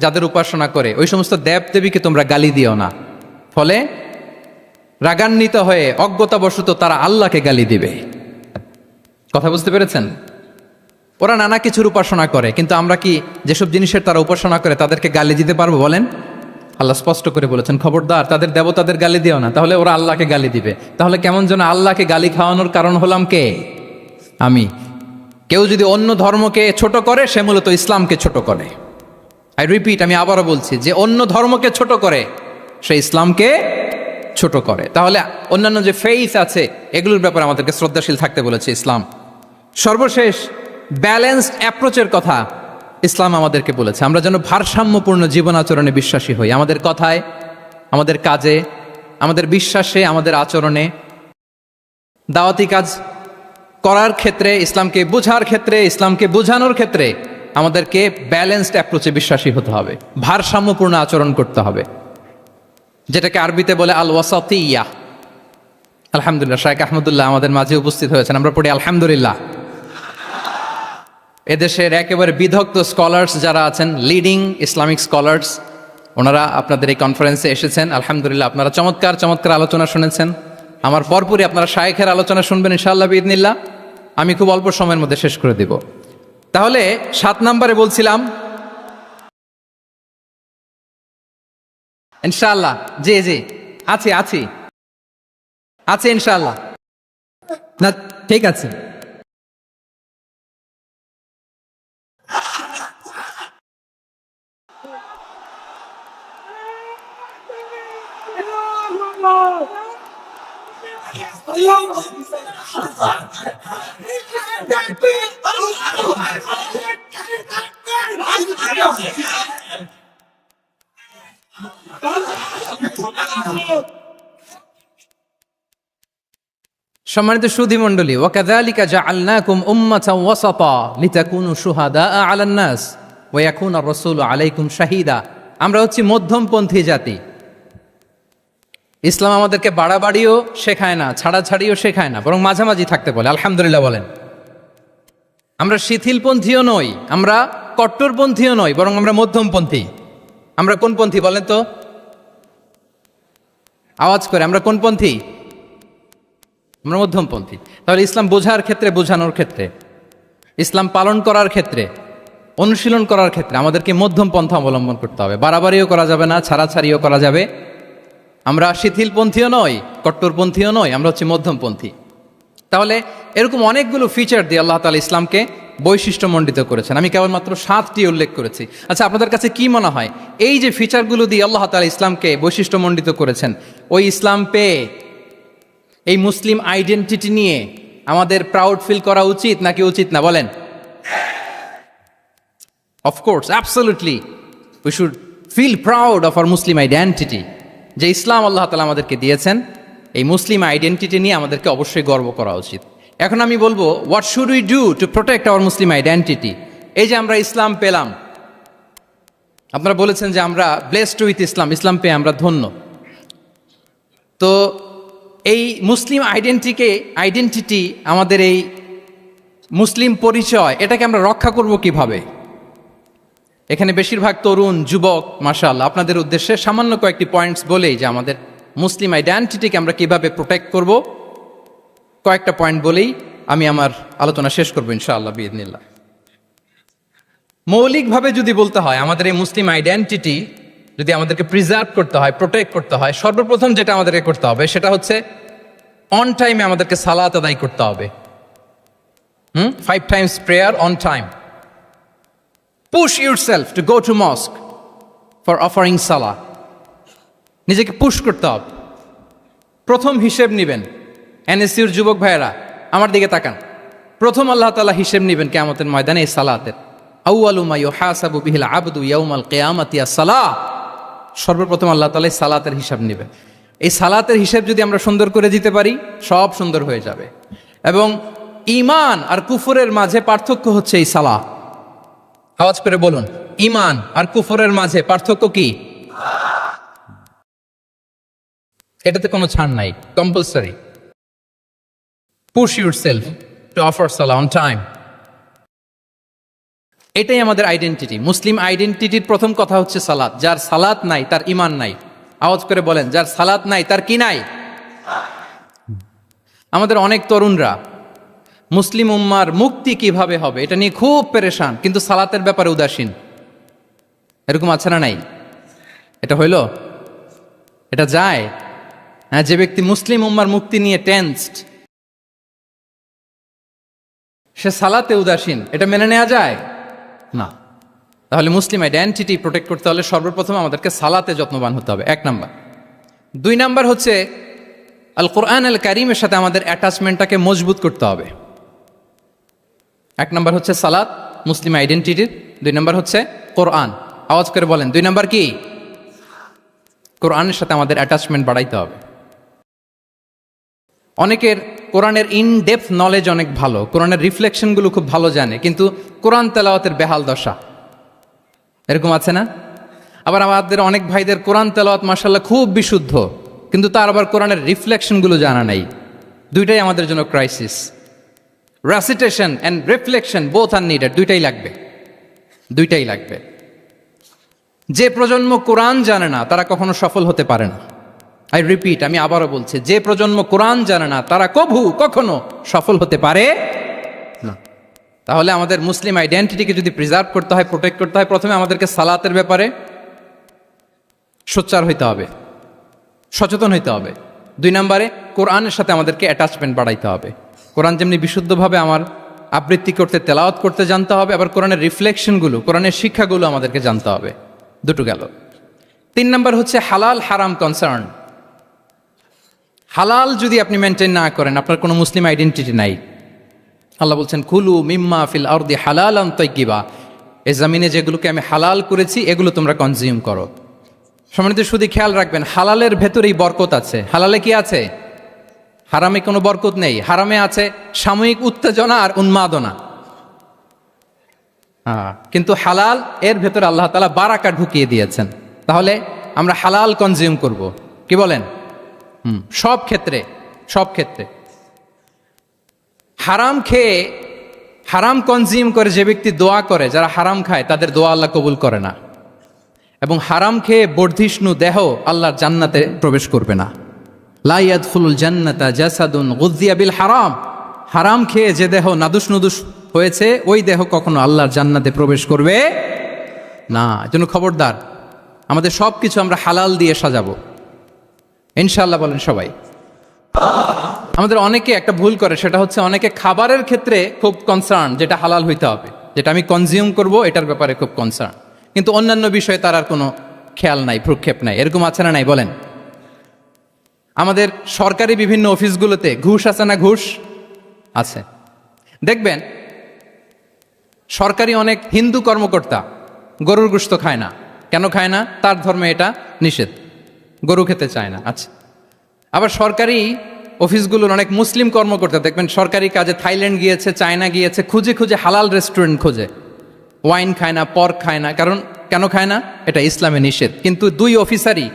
যাদের উপাসনা করে, ওই সমস্ত দেবদেবীকে তোমরা গালি দিও না। ফলে রাগান্বিত হয়ে অজ্ঞতাবশত তারা আল্লাহকে গালি দিবে। কথা বুঝতে পেরেছেন? ওরা নানা কিছুর উপাসনা করে, কিন্তু আমরা কি যেসব জিনিসের তারা উপাসনা করে তাদেরকে গালি দিতে পারবো বলেন? আল্লাহ স্পষ্ট করে বলেছেন খবরদার তাদের দেবতাদের গালি দিও না, তাহলে ওরা আল্লাহকে গালি দিবে। তাহলে কেমন যেন আল্লাহকে গালি খাওয়ানোর কারণ হলাম কে? আমি। কেউ যদি অন্য ধর্মকে ছোট করে সে মূলত ইসলামকে ছোট করে। আই রিপিট, আমি আবারও বলছি, যে অন্য ধর্মকে ছোট করে সে ইসলামকে ছোট করে। তাহলে অন্যান্য যে ফেইথ আছে এগুলোর ব্যাপারে আমাদেরকে শ্রদ্ধাশীল থাকতে বলেছে ইসলাম। সর্বশেষ ব্যালেন্সড অ্যাপ্রোচের কথা ইসলাম আমাদেরকে বলেছে। আমরা যেন ভারসাম্যপূর্ণ জীবন আচরণে বিশ্বাসী হই, আমাদের কথায়, আমাদের কাজে, আমাদের বিশ্বাসে, আমাদের আচরণে। দাওয়াতি কাজ করার ক্ষেত্রে, ইসলামকে বোঝার ক্ষেত্রে, ইসলামকে বোঝানোর ক্ষেত্রে আমাদেরকে ব্যালেন্সড অ্যাপ্রোচে বিশ্বাসী হতে হবে, ভারসাম্যপূর্ণ আচরণ করতে হবে, যেটাকে আরবিতে বলে আল ওয়াসাতিয়া। আলহামদুলিল্লাহ, শাইখ আহমদুল্লাহ আমাদের মাঝে উপস্থিত হয়েছেন, আমরা পড়ি আলহামদুলিল্লাহ। এদেশের একেবারে বিদগ্ধ স্কলার্স যারা আছেন, লিডিং ইসলামিক স্কলার্স, ওনারা আপনাদের এই কনফারেন্সে এসেছেন। আলহামদুলিল্লাহ, আপনারা চমৎকার চমৎকার আলোচনা শুনেছেন। আমার পরপরই আপনারা শায়েখের আলোচনা শুনবেন ইনশাআল্লাহ বিইذনিল্লাহ। আমি খুব অল্প সময়ের মধ্যে শেষ করে দিব। তাহলে 7 নম্বরে বলছিলাম ইনশাআল্লাহ। জি জি, আছি আছি আছে ইনশাআল্লাহ। না, ঠিক আছে। সম্মানিত সুধী মণ্ডলী, ওয়াকাযালিকা জাআলনাকুম উম্মাতান ওয়াসাতা লিতাকুনু শুহাদাআ আলান নাস ওয়া ইয়াকুনা আর-রাসূলু আলাইকুম শাহীদা। আমরা হচ্ছি মধ্যমপন্থী জাতি। ইসলাম আমাদেরকে বাড়াবাড়িও শেখায় না, ছাড়াছাড়িও শেখায় না, বরং মাঝামাঝি থাকতে বলে। আলহামদুলিল্লাহ বলেন। আমরা শিথিলপন্থীও নই, আমরা কট্টরপন্থীও নই, বরং আমরা মধ্যমপন্থী। আমরা কোন পন্থী বলেন তো? আওয়াজ করে, আমরা কোন পন্থী? আমরা মধ্যমপন্থী। তাহলে ইসলাম বোঝার ক্ষেত্রে, বোঝানোর ক্ষেত্রে, ইসলাম পালন করার ক্ষেত্রে, অনুশীলন করার ক্ষেত্রে আমাদেরকে মধ্যম পন্থা অবলম্বন করতে হবে। বাড়াবাড়িও করা যাবে না, ছাড়াছাড়িও করা যাবে। আমরা শিথিলপন্থীও নই, কট্টরপন্থীও নই, আমরা হচ্ছে মধ্যমপন্থী। তাহলে এরকম অনেকগুলো ফিচার দিয়ে আল্লাহ তাআলা ইসলামকে বৈশিষ্ট্যমণ্ডিত করেছেন। আমি কেবলমাত্র 7টি উল্লেখ করেছি। আচ্ছা, আপনাদের কাছে কি মনে হয় এই যে ফিচারগুলো দিয়ে আল্লাহ তাআলা ইসলামকে বৈশিষ্ট্যমণ্ডিত করেছেন, ওই ইসলাম পেয়ে এই মুসলিম আইডেন্টিটি নিয়ে আমাদের প্রাউড ফিল করা উচিত নাকি উচিত না? বলেন। Of course, absolutely we should feel proud of our Muslim identity. যে ইসলাম আল্লাহ তাআলা আমাদেরকে দিয়েছেন, এই মুসলিম আইডেন্টিটি নিয়ে আমাদেরকে অবশ্যই গর্ব করা উচিত। এখন আমি বলবো, what should we do to protect our Muslim identity? এই যে আমরা ইসলাম পেলাম, আপনারা বলেছেন যে আমরা ব্লেসড উইথ ইসলাম, ইসলাম পেয়ে আমরা ধন্য। তো এই মুসলিম আইডেন্টিটি, আমাদের এই মুসলিম পরিচয়, এটাকে আমরা রক্ষা করব কিভাবে? এখানে বেশিরভাগ তরুণ যুবক, মাশাআল্লাহ, আপনাদের উদ্দেশ্যে সামান্য কয়েকটি পয়েন্টস বলেই যে আমাদের মুসলিম আইডেন্টিটিকে আমরা কিভাবে প্রোটেক্ট করব, কয়েকটা পয়েন্ট বলেই আমি আমার আলোচনা শেষ করবো ইনশাআল্লাহ বিইذনিল্লাহ। মৌলিকভাবে যদি বলতে হয়, আমাদের এই মুসলিম আইডেন্টিটি যদি আমাদেরকে প্রিজার্ভ করতে হয়, প্রোটেক্ট করতে হয়, সর্বপ্রথম যেটা আমাদেরকে করতে হবে সেটা হচ্ছে অন টাইমে আমাদেরকে সালাত আদায় করতে হবে। 5 times prayer on time. Push yourself to go to mosque for offering salah. নিজেকে পুশ করতে হবে। প্রথম হিসেব নিবেন। এনএসইউর যুবক ভাইয়েরা আমার দিকে তাকান। প্রথম আল্লাহ তাআলা হিসেব নিবেন কিয়ামতের ময়দানে এই সালাতের। আউয়ালু মা ইউহাসাবু বিহিল আবদু ইয়াউমাল কিয়ামাতি আস-সালাহ। সর্বপ্রথম আল্লাহ তাআলা এই সালাতের হিসাব নেবে। এই সালাতের হিসাব যদি আমরা সুন্দর করে দিতে পারি, সব সুন্দর হয়ে যাবে। এবং ঈমান আর কুফরের মাঝে পার্থক্য হচ্ছে এই সালাহ। আওয়াজ করে বলুন, ঈমান আর কুফরের মাঝে পার্থক্য কি? এটাতে কোনো ছাড় নাই, compulsory. Push yourself to offer Salah on time. এটাই আমাদের আইডেন্টিটি। মুসলিম আইডেন্টিটির প্রথম কথা হচ্ছে সালাত। যার সালাত নাই তার ঈমান নাই। আওয়াজ করে বলেন, যার সালাত নাই তার কি নাই? আমাদের অনেক তরুণরা মুসলিম উম্মার মুক্তি কিভাবে হবে এটা নিয়ে খুব পেরেশান, কিন্তু সালাতের ব্যাপারে উদাসীন। এরকম আছে না নাই? এটা হইল? এটা যায়? হ্যাঁ, যে ব্যক্তি মুসলিম উম্মার মুক্তি নিয়ে টেন্সড, সে সালাতে উদাসীন, এটা মেনে নেওয়া যায় না। তাহলে মুসলিম আইডেন্টিটি প্রোটেক্ট করতে হলে সর্বপ্রথম আমাদেরকে সালাতে যত্নবান হতে হবে, 1 নাম্বার। 2 নাম্বার হচ্ছে আল কোরআন আল কারীমের সাথে আমাদের অ্যাটাচমেন্টটাকে মজবুত করতে হবে। 1 নাম্বার হচ্ছে সালাত, মুসলিম আইডেন্টিটির। 2 নাম্বার হচ্ছে কোরআন। আওয়াজ করে বলেন, 2 নাম্বার কি? কোরআনের সাথে আমাদের অ্যাটাচমেন্ট বাড়াইতে হবে। অনেকের কোরআনের ইন ডেপথ নলেজ অনেক ভালো, কোরআনের রিফ্লেকশনগুলো খুব ভালো জানে, কিন্তু কোরআন তেলাওয়াতের বেহাল দশা। এরকম আছে না? আবার আমাদের অনেক ভাইদের কোরআন তেলাওয়াত মাশাআল্লাহ খুব বিশুদ্ধ, কিন্তু তার আবার কোরআনের রিফ্লেকশনগুলো জানা নাই। দুইটাই আমাদের জন্য crisis. Recitation and reflection both are needed, দুইটাই লাগবে, দুইটাই লাগবে। যে প্রজন্ম কোরআন জানে না তারা কখনো সফল হতে পারে না। আই রিপিট, আমি আবারও বলছি, যে প্রজন্ম কোরআন জানে না তারা কখনো সফল হতে পারে না। তাহলে আমাদের মুসলিম আইডেন্টিটিকে যদি প্রিজার্ভ করতে হয়, প্রোটেক্ট করতে হয়, প্রথমে আমাদেরকে সালাতের ব্যাপারে সোচ্চার হইতে হবে, সচেতন হইতে হবে। 2 নম্বরে কোরআনের সাথে আমাদেরকে অ্যাটাচমেন্ট বাড়াইতে হবে। কোরআন যেমনি বিশুদ্ধভাবে আমার আবৃত্তি করতে, তেলাওয়াত করতে জানতে হবে, আবার কোরআনের রিফ্লেকশনগুলো, কোরআনের শিক্ষাগুলো আমাদেরকে জানতে হবে। দুটো গেল। 3 নম্বর হচ্ছে হালাল হারাম কনসার্ন। হালাল যদি আপনি মেনটেন না করেন, আপনার কোনো মুসলিম আইডেন্টিটি নাই। আল্লাহ বলছেন কুলু মিম্মা ফিল আরদি হালালান তাইয়্যিবা, এই জমিনে যেগুলোকে আমি হালাল করেছি এগুলো তোমরা কনজিউম করো। সম্মানিত শুধু খেয়াল রাখবেন, হালালের ভেতরেই বরকত আছে। হালালে কি আছে? হারামে কোনো বরকত নেই। হারামে আছে সাময়িক উত্তেজনা আর উন্মাদনা। কিন্তু হালাল, এর ভেতরে আল্লাহ তাআলা বারাকা ঢুকিয়ে দিয়েছেন। তাহলে আমরা হালাল কনজিউম করব, কি বলেন? সব ক্ষেত্রে, সব ক্ষেত্রে। হারাম খেয়ে, হারাম কনজিউম করে যে ব্যক্তি দোয়া করে, যারা হারাম খায় তাদের দোয়া আল্লাহ কবুল করে না। এবং হারাম খেয়ে বর্ধিষ্ণু দেহ আল্লাহর জান্নাতে প্রবেশ করবে না। লা ইয়াদখুলুল জান্নাতা জাসাদুন গুযিয়া বিল হারাম, হারাম খেয়ে যে দেহ নাদুস নুদুস হয়েছে ওই দেহ কখনো আল্লাহর জান্নাতে প্রবেশ করবে না। এজন্য খবরদার, আমাদের সব কিছু আমরা হালাল দিয়ে সাজাবো ইনশাআল্লাহ। বলেন সবাই। আমাদের অনেকে একটা ভুল করে, সেটা হচ্ছে অনেকে খাবারের ক্ষেত্রে খুব কনসার্ন, যেটা হালাল হইতে হবে, যেটা আমি কনজিউম করব এটার ব্যাপারে খুব কনসার্ন, কিন্তু অন্যান্য বিষয়ে তার আর কোনো খেয়াল নাই, ভ্রুক্ষেপ নাই। এরকম আছে না নাই বলেন? আমাদের সরকারি বিভিন্ন অফিসগুলোতে ঘুষ আছে না? ঘুষ আছে। দেখবেন সরকারি অনেক হিন্দু কর্মকর্তা গরুর গোশত খায় না। কেন খায় না? তার ধর্মে এটা নিষেধ, গরু খেতে চায় না। আচ্ছা, আবার সরকারি অফিসগুলোর অনেক মুসলিম কর্মকর্তা দেখবেন সরকারি কাজে থাইল্যান্ড গিয়েছে, চায়না গিয়েছে, খুঁজে খুঁজে হালাল রেস্টুরেন্ট খোঁজে, ওয়াইন খায় না, পর্ক খায় না। কারণ কেন খায় না? এটা ইসলামে নিষেধ। কিন্তু 2 অফিসারই,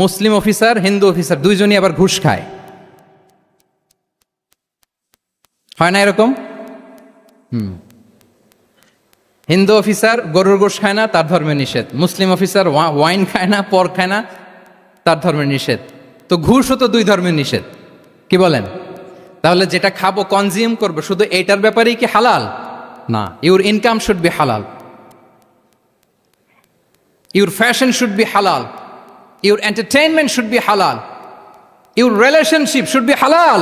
মুসলিম অফিসার, হিন্দু অফিসার, দুইজনই আবার ঘুষ খায়। হয় না এরকম? হিন্দু অফিসার গরুর গোশ খায় না, তার ধর্মে নিষেধ। মুসলিম অফিসার ওয়াইন খায় না, পর্ক খায় না, তার ধর্মের নিষেধ। তো ঘুষও তো 2 ধর্মের নিষেধ, কি বলেন? তাহলে যেটা খাবো, কনজিউম করবো, শুধু এইটার ব্যাপারেই কি হালাল? না। ইউর ইনকাম শুড বি হালাল, ইউর ফ্যাশন শুড বি হালাল, ইউর এন্টারটেইনমেন্ট শুড বি হালাল, ইউর রিলেশনশিপ শুড বি হালাল।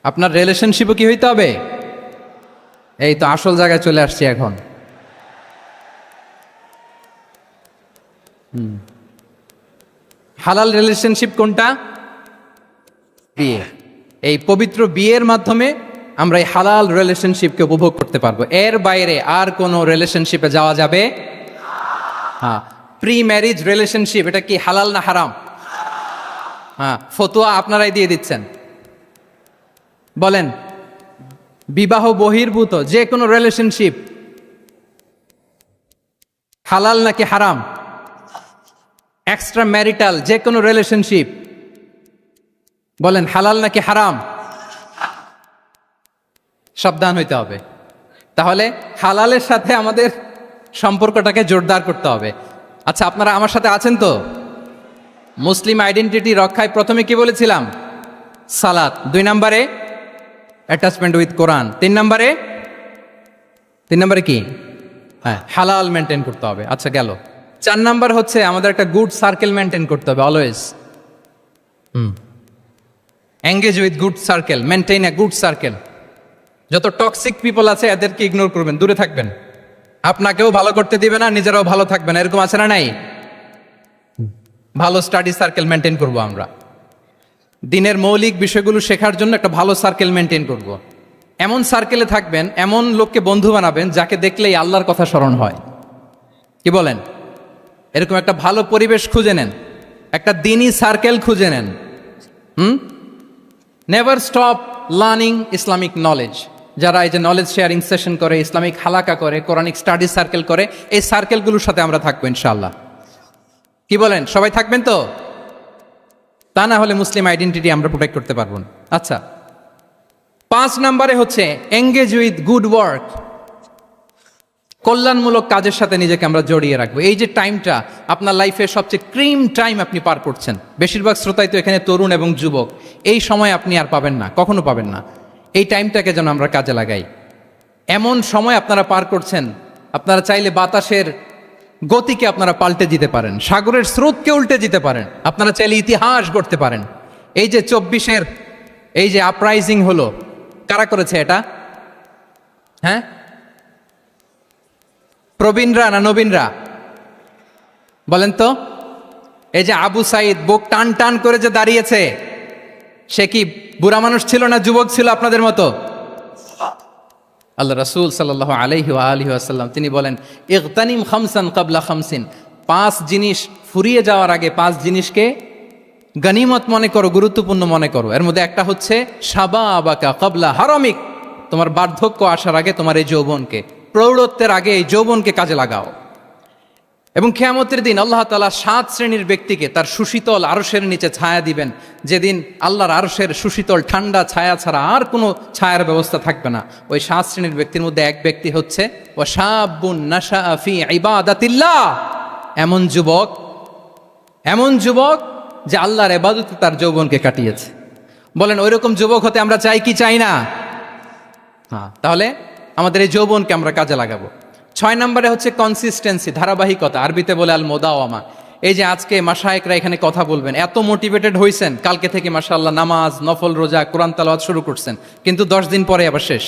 আপনার রিলেশনশিপও কি হইতে হবে? এই তো আসল জায়গায় চলে আসছি এখন। হালাল রিলেশনশিপ কোনটা? বিয়ে। এই পবিত্র বিয়ের মাধ্যমে আমরা এই হালাল রিলেশনশিপকে উপভোগ করতে পারবো। এর বাইরে আর কোনো রিলেশনশিপে যাওয়া যাবে? হ্যাঁ। প্রি ম্যারিজ রিলেশনশিপ, এটা কি হালাল না হারাম? হ্যাঁ, ফতোয়া আপনারাই দিয়ে দিচ্ছেন। বলেন, বিবাহ বহির্ভূত যে কোনো রিলেশনশিপ হালাল নাকি হারাম? এক্সট্রা ম্যারিটাল যে কোনো রিলেশনশিপ বলেন হালাল নাকি হারাম? সাবধান হইতে হবে। তাহলে হালালের সাথে আমাদের সম্পর্কটাকে জোরদার করতে হবে। আচ্ছা, আপনারা আমার সাথে আছেন তো? মুসলিম আইডেন্টিটি রক্ষায় প্রথমে কি বলেছিলাম? সালাত। 2 নম্বরে অ্যাটাচমেন্ট উইথ কোরআন। 3 নম্বরে কি? হ্যাঁ, হালাল মেনটেন করতে হবে। আচ্ছা গেল। 4 নম্বর হচ্ছে আমাদের একটা গুড সার্কেল মেনটেন করতে হবে always. Engage with good circle, maintain a good circle. যত টক্সিক পিপল আছে এদেরকে ইগনোর করবেন, দূরে থাকবেন। আপনাকেও ভালো করতে দিবে না, নিজেরাও ভালো থাকবেন। এরকম আছে না নাই? ভালো স্টাডি সার্কেল মেনটেন করব আমরা। দিনের মৌলিক বিষয়গুলো শেখার জন্য একটা ভালো সার্কেল মেনটেন করব। এমন সার্কেলে থাকবেন, এমন লোককে বন্ধু বানাবেন যাকে দেখলেই আল্লাহর কথা স্মরণ হয়, কি বলেন? এরকম একটা ভালো পরিবেশ খুঁজে নেন, একটা দিনী সার্কেল খুঁজে নেন। Never stop learning Islamic knowledge. যারা এই যে নলেজ শেয়ারিং সেশন করে, ইসলামিক হালাকা করে, কোরআনিক স্টাডি সার্কেল করে, এই সার্কেলগুলোর সাথে আমরা থাকবো ইনশাআল্লাহ। কি বলেন, সবাই থাকবেন তো? তা না হলে মুসলিম আইডেন্টিটি আমরা প্রোটেক্ট করতে পারবো না। আচ্ছা, 5 নম্বরে হচ্ছে এঙ্গেজ উইথ গুড ওয়ার্ক, কল্যাণমূলক কাজের সাথে নিজেকে আমরা জড়িয়ে রাখবো। এই যে টাইমটা আপনার লাইফের সবচেয়ে ক্রিম টাইম আপনি পার করছেন, বেশিরভাগ শ্রোতাই তো এখানে তরুণ এবং যুবক, এই সময় আপনি আর পাবেন না, কখনো পাবেন না। এই টাইমটাকে যেন আমরা কাজে লাগাই। এমন সময় আপনারা পার করছেন, আপনারা চাইলে বাতাসের গতিকে আপনারা পাল্টে দিতে পারেন, সাগরের স্রোতকে উল্টে দিতে পারেন, আপনারা চাইলে ইতিহাস গড়তে পারেন। এই যে 24-এর এই যে আপরাইজিং হলো, কারা করেছে এটা? হ্যাঁ, প্রবীণরা না নবীনরা? বলেন তো। এই যে আবু সাইদ বুক টান টান করে যে দাঁড়িয়েছে, সে কি বুড়া মানুষ ছিল না যুবক ছিল আপনাদের মতো? আল্লাহ রাসূল সাল্লাল্লাহু আলাইহি ওয়া আলিহি ওয়াসাল্লাম তিনি বলেন, ইগতানিম খামসান ক্বাবলা খামসিন, 5 জিনিস ফুরিয়ে যাওয়ার আগে 5 জিনিসকে গনিমত মনে করো, গুরুত্বপূর্ণ মনে করো। এর মধ্যে একটা হচ্ছে শাবাবাকা ক্বাবলা হারামিক, তোমার বার্ধক্য আসার আগে তোমার এই যৌবনকে, প্রৌঢ়ত্বের আগে এই যৌবনকে কাজে লাগাও। এবং কিয়ামতের দিন আল্লাহ তাআলা 7 শ্রেণীর ব্যক্তিকে তার সুশীতল আরশের নিচে ছায়া দিবেন, যেদিন আল্লাহর আরশের সুশীতল ঠান্ডা ছায়া ছাড়া আর কোনো ছায়ার ব্যবস্থা থাকবে না। ওই 7 শ্রেণীর ব্যক্তির মধ্যে এক ব্যক্তি হচ্ছে ওয়া শাবুন নাশাআ ফি ইবাদাতিল্লাহ, এমন যুবক যে আল্লাহর ইবাদতে তার যৌবনকে কাটিয়েছে। বলেন ওইরকম যুবক হতে আমরা চাই কি চাই না? হ্যাঁ, তাহলে আমাদের এই যৌবনকে আমরা কাজে লাগাবো। 6 নম্বরে হচ্ছে কনসিস্টেন্সি, ধারাবাহিকতা, আরবিতে বলে আল মোদাওয়ামা। এই যে আজকে মাশায়েখরা এখানে কথা বলবেন, এত মোটিভেটেড হয়েছেন, কালকে থেকে মাশাআল্লাহ নামাজ, নফল রোজা, কোরআন তেলাওয়াত শুরু করছেন, কিন্তু 10 দিন পরে আবার শেষ,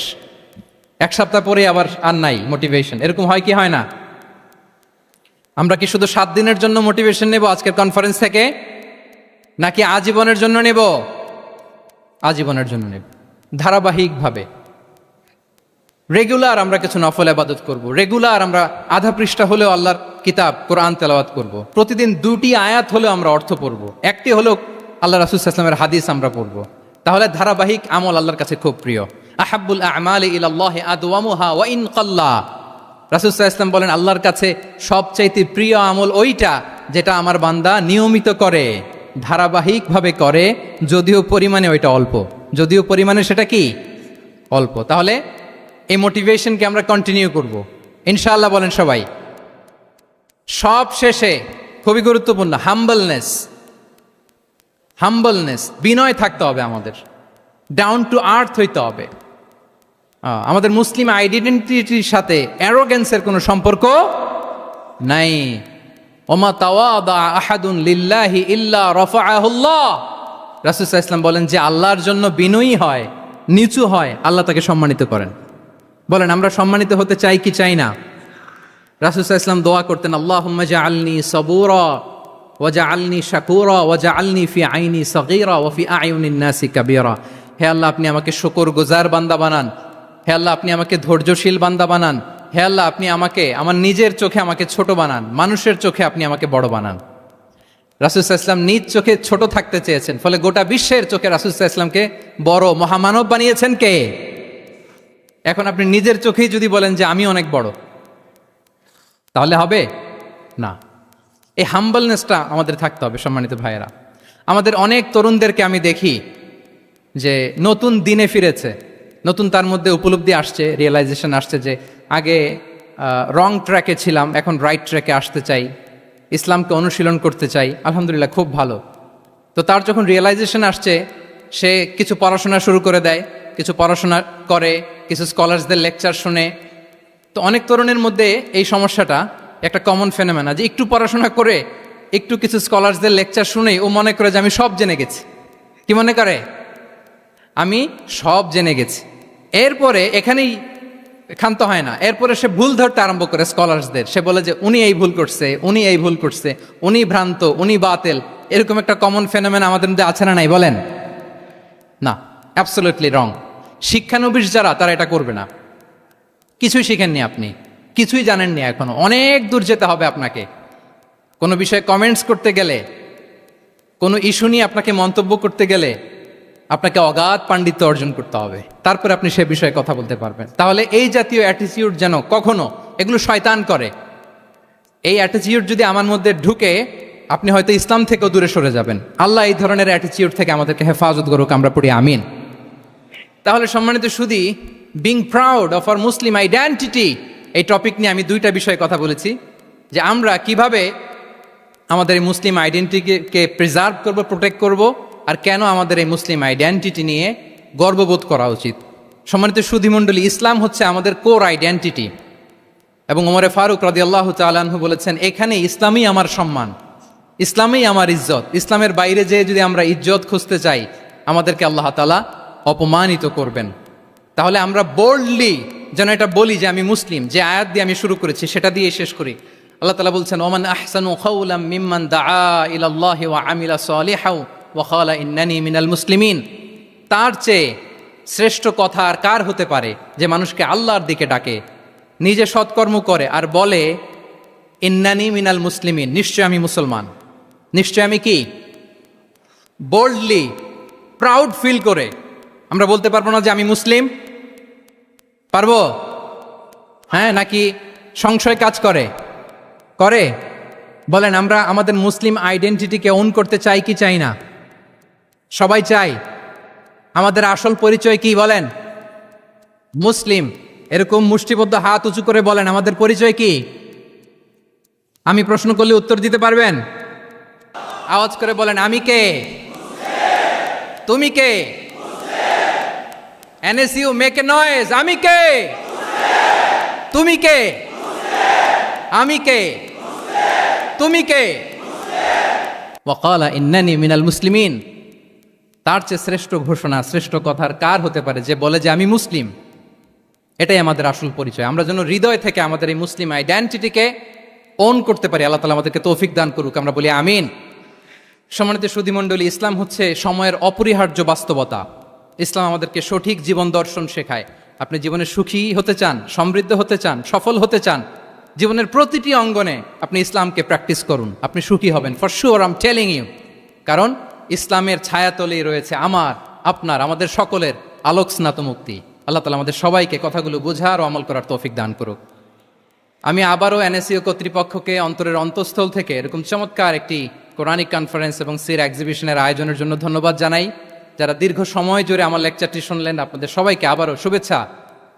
1 সপ্তাহ পরে আবার আর নাই মোটিভেশন। এরকম হয় কি হয় না? আমরা কি শুধু 7 দিনের জন্য মোটিভেশন নেব আজকের কনফারেন্স থেকে, নাকি আজীবনের জন্য নেব? আজীবনের জন্য নেব। ধারাবাহিকভাবে রেগুলার আমরা কিছু নফল ইবাদত করব, রেগুলার আমরা আধা পৃষ্ঠা হলেও আল্লাহর কিতাব কোরআন তেলাওয়াত করব, প্রতিদিন 2টি আয়াত হলেও আমরা অর্থ পড়ব, একটি হলেও আল্লাহ রাসূল সাল্লাল্লাহু আলাইহি ওয়াসাল্লামের হাদিস আমরা পড়ব। তাহলে ধারাবাহিক আমল আল্লাহর কাছে খুব প্রিয়। আহাব্বুল আ'মালি ইলাল্লাহি আদওয়ামুহা ওয়া ইন কাল্লা, রাসূল সাল্লাল্লাহু আলাইহি ওয়াসাল্লাম বলেন আল্লাহর কাছে সবচাইতে প্রিয় আমল ওইটা যেটা আমার বান্দা নিয়মিত করে, ধারাবাহিকভাবে করে, যদিও পরিমাণে ওইটা অল্প, যদিও পরিমাণে সেটা কি অল্প। তাহলে এই মোটিভেশনকে আমরা কন্টিনিউ করব ইনশাআল্লাহ। বলেন সবাই। সব শেষে খুবই গুরুত্বপূর্ণ হাম্বলনেস, বিনয় থাকতে হবে আমাদের, ডাউন টু আর্থ হইতে হবে। আমাদের মুসলিম আইডেন্টিটির সাথে অ্যারোগেন্সের কোনো সম্পর্ক নাই। ওমা তাওয়াদা আহাদুন লিল্লাহি ইল্লা রাফাআহুল্লাহ, রাসূল সাল্লাল্লাহু আলাইহি ওয়াসাল্লাম বলেন যে আল্লাহর জন্য বিনয়ী হয়, নিচু হয়, আল্লাহ তাকে সম্মানিত করেন। বলেন আমরা সম্মানিত হতে চাই কি চাই না? রাসূল সাল্লাল্লাহু আলাইহি ওয়াসাল্লাম দোয়া করতেন, আল্লাহুম্মা জাআলনি সাবুরা ওয়া জাআলনি শাকুরা ওয়া জাআলনি ফি আইনি সাগীরা ওয়া ফি আয়ুনিন নাসি কাবীরা। হে আল্লাহ আপনি আমাকে শুকরগুজার বান্দা বানান, হে আল্লাহ আপনি আমাকে ধৈর্যশীল বান্দা বানান, হে আল্লাহ আপনি আমাকে আমার নিজের চোখে আমাকে ছোট বানান, মানুষের চোখে আপনি আমাকে বড় বানান। রাসূল সাল্লাল্লাহু আলাইহি ওয়াসাল্লাম নিজ চোখে ছোট থাকতে চেয়েছেন, ফলে গোটা বিশ্বের চোখে রাসূল সাল্লাল্লাহু আলাইহি ওয়াসাল্লামকে বড় মহামানব বানিয়েছেন কে? এখন আপনি নিজের চোখেই যদি বলেন যে আমি অনেক বড়, তাহলে হবে না। এই হাম্বলনেসটা আমাদের থাকতে হবে। সম্মানিত ভাইয়েরা, আমাদের অনেক তরুণদেরকে আমি দেখি যে নতুন দিনে ফিরেছে, নতুন তার মধ্যে উপলব্ধি আসছে, রিয়েলাইজেশন আসছে যে আগে রং ট্র্যাকে ছিলাম, এখন রাইট ট্র্যাকে আসতে চাই, ইসলামকে অনুশীলন করতে চাই। আলহামদুলিল্লাহ, খুব ভালো। তো তার যখন রিয়েলাইজেশন আসছে, সে কিছু পড়াশোনা শুরু করে দেয়, কিছু পড়াশোনা করে, কিছু স্কলার্সদের লেকচার শুনে। তো অনেক তরুণের মধ্যে এই সমস্যাটা একটা কমন ফেনোমেনা, যে একটু পড়াশোনা করে, একটু কিছু স্কলার্সদের লেকচার শুনেই ও মনে করে যে আমি সব জেনে গেছি। কি মনে করে? আমি সব জেনে গেছি। এরপরে এখানেই ক্ষান্ত হয় না, এরপরে সে ভুল ধরতে আরম্ভ করে স্কলার্সদের। সে বলে যে উনি এই ভুল করছে, উনি এই ভুল করছে, উনি ভ্রান্ত, উনি বাতেল। এরকম একটা কমন ফেনোমেনা আমাদের মধ্যে আছে না নাই? বলেন না, অ্যাবসলিউটলি রং। শিক্ষানবিশ যারা, তারা এটা করবে না। কিছুই শিখেননি আপনি, কিছুই জানেননি এখনো, অনেক দূর যেতে হবে আপনাকে। কোনো বিষয়ে কমেন্টস করতে গেলে, কোনো ইস্যু নিয়ে আপনাকে মন্তব্য করতে গেলে আপনাকে অগাধ পাণ্ডিত্য অর্জন করতে হবে, তারপরে আপনি সে বিষয়ে কথা বলতে পারবেন। তাহলে এই জাতীয় অ্যাটিটিউড যেন কখনো, এগুলো শয়তান করে, এই অ্যাটিটিউড যদি আমার মধ্যে ঢুকে আপনি হয়তো ইসলাম থেকেও দূরে সরে যাবেন। আল্লাহ এই ধরনের অ্যাটিটিউড থেকে আমাদেরকে হেফাজত করুক, আমরা পড়ি আমিন। তাহলে সম্মানিত সুধী, being proud of our Muslim identity, এই টপিক নিয়ে আমি দুইটা বিষয়ে কথা বলেছি, যে আমরা কিভাবে আমাদের এই মুসলিম আইডেন্টিটিকে প্রিজার্ভ করব, প্রোটেক্ট করব, আর কেন আমাদের এই মুসলিম আইডেন্টিটি নিয়ে গর্ববোধ করা উচিত। সম্মানিত সুধী মণ্ডলী, ইসলাম হচ্ছে আমাদের কোর আইডেন্টিটি, এবং ওমরে ফারুক রাদিয়াল্লাহু তাআলা আনহু বলেছেন, এখানে ইসলামই আমার সম্মান, ইসলামই আমার ইজ্জত। ইসলামের বাইরে যেয়ে যদি আমরা ইজ্জত খুঁজতে চাই, আমাদেরকে আল্লাহ তাআলা অপমানিত করবেন। তাহলে আমরা বোল্ডলি যেন এটা বলি যে আমি মুসলিম। যে আয়াত দিয়ে আমি শুরু করেছি সেটা দিয়ে শেষ করি। আল্লাহ তাআলা বলছেন, ওমান আহসানু কাওলাম মিম্মান দাআ ইলাল্লাহি ওয়া আমিলা সালিহাও ওয়া ক্বালা ইন্নানি মিনাল মুসলিমিন। তার চেয়ে শ্রেষ্ঠ কথা আর কার হতে পারে যে মানুষকে আল্লাহর দিকে ডাকে, নিজে সৎকর্ম করে আর বলে ইন্নানি মিনাল মুসলিমিন, নিশ্চয় আমি মুসলমান। নিশ্চয় আমি কি? বোল্ডলি, প্রাউড ফিল করে আমরা বলতে পারবো না যে আমি মুসলিম? পারবো? হ্যাঁ, নাকি সংশয় কাজ করে? করে? বলেন, আমরা আমাদের মুসলিম আইডেন্টিটিকে ওন করতে চাই কি চাই না? সবাই চাই। আমাদের আসল পরিচয় কি বলেন? মুসলিম। এরকম মুষ্টিবদ্ধ হাত উঁচু করে বলেন, আমাদের পরিচয় কি? আমি প্রশ্ন করলে উত্তর দিতে পারবেন? আওয়াজ করে বলেন, আমি কে? তুমি কে? এনএসইউ মেক এ নয়েজ, আমি কে? তুমি কে? আমি কে? তুমি কে? ওয়াকালা ইন্নানি মিনাল মুসলিমিন। তার চেয়ে শ্রেষ্ঠ ঘোষণা, শ্রেষ্ঠ কথার কার হতে পারে যে বলে যে আমি মুসলিম? এটাই আমাদের আসল পরিচয়। আমরা যেন হৃদয় থেকে আমাদের এই মুসলিম আইডেন্টিটিকে ওন করতে পারি। আল্লাহ তাআলা আমাদেরকে তৌফিক দান করুক, আমরা বলি আমিন। সম্মানিত সুধী মণ্ডলী, ইসলাম হচ্ছে সময়ের অপরিহার্য বাস্তবতা। ইসলাম আমাদেরকে সঠিক জীবন দর্শন শেখায়। আপনি জীবনে সুখী হতে চান, সমৃদ্ধ হতে চান, সফল হতে চান, জীবনের প্রতিটি অঙ্গনে আপনি ইসলামকে প্র্যাকটিস করুন, আপনি সুখী হবেন, for sure, I am telling you. কারণ ইসলামের ছায়াতলেই রয়েছে আমার, আপনার, আমাদের সকলের আলোক স্নাত মুক্তি। আল্লাহ তাআলা আমাদের সবাইকে কথাগুলো বোঝার ও আমল করার তৌফিক দান করুক। আমি আবারও এনএসইউ কর্তৃপক্ষকে অন্তরের অন্তঃস্থল থেকে এরকম চমৎকার একটি কোরআনিক কনফারেন্স এবং সির এক্সিবিশনের আয়োজনের জন্য ধন্যবাদ জানাই। যারা দীর্ঘ সময় জুড়ে আমার লেকচারটি শুনলেন, আপনাদের সবাইকে আবারও শুভেচ্ছা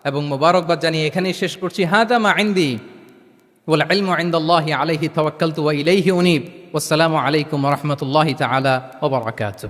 এবং মোবারকবাদ জানিয়ে এখানেই শেষ করছি। হাদা মা ইনদি ওয়াল ইলমু ইনদাল্লাহি আলাইহি তাওয়াক্কালতু ওয়া ইলাইহি উনীব। ওয়াসসালামু আলাইকুম ওয়া রাহমাতুল্লাহি তাআলা ওয়া বারাকাতুহু।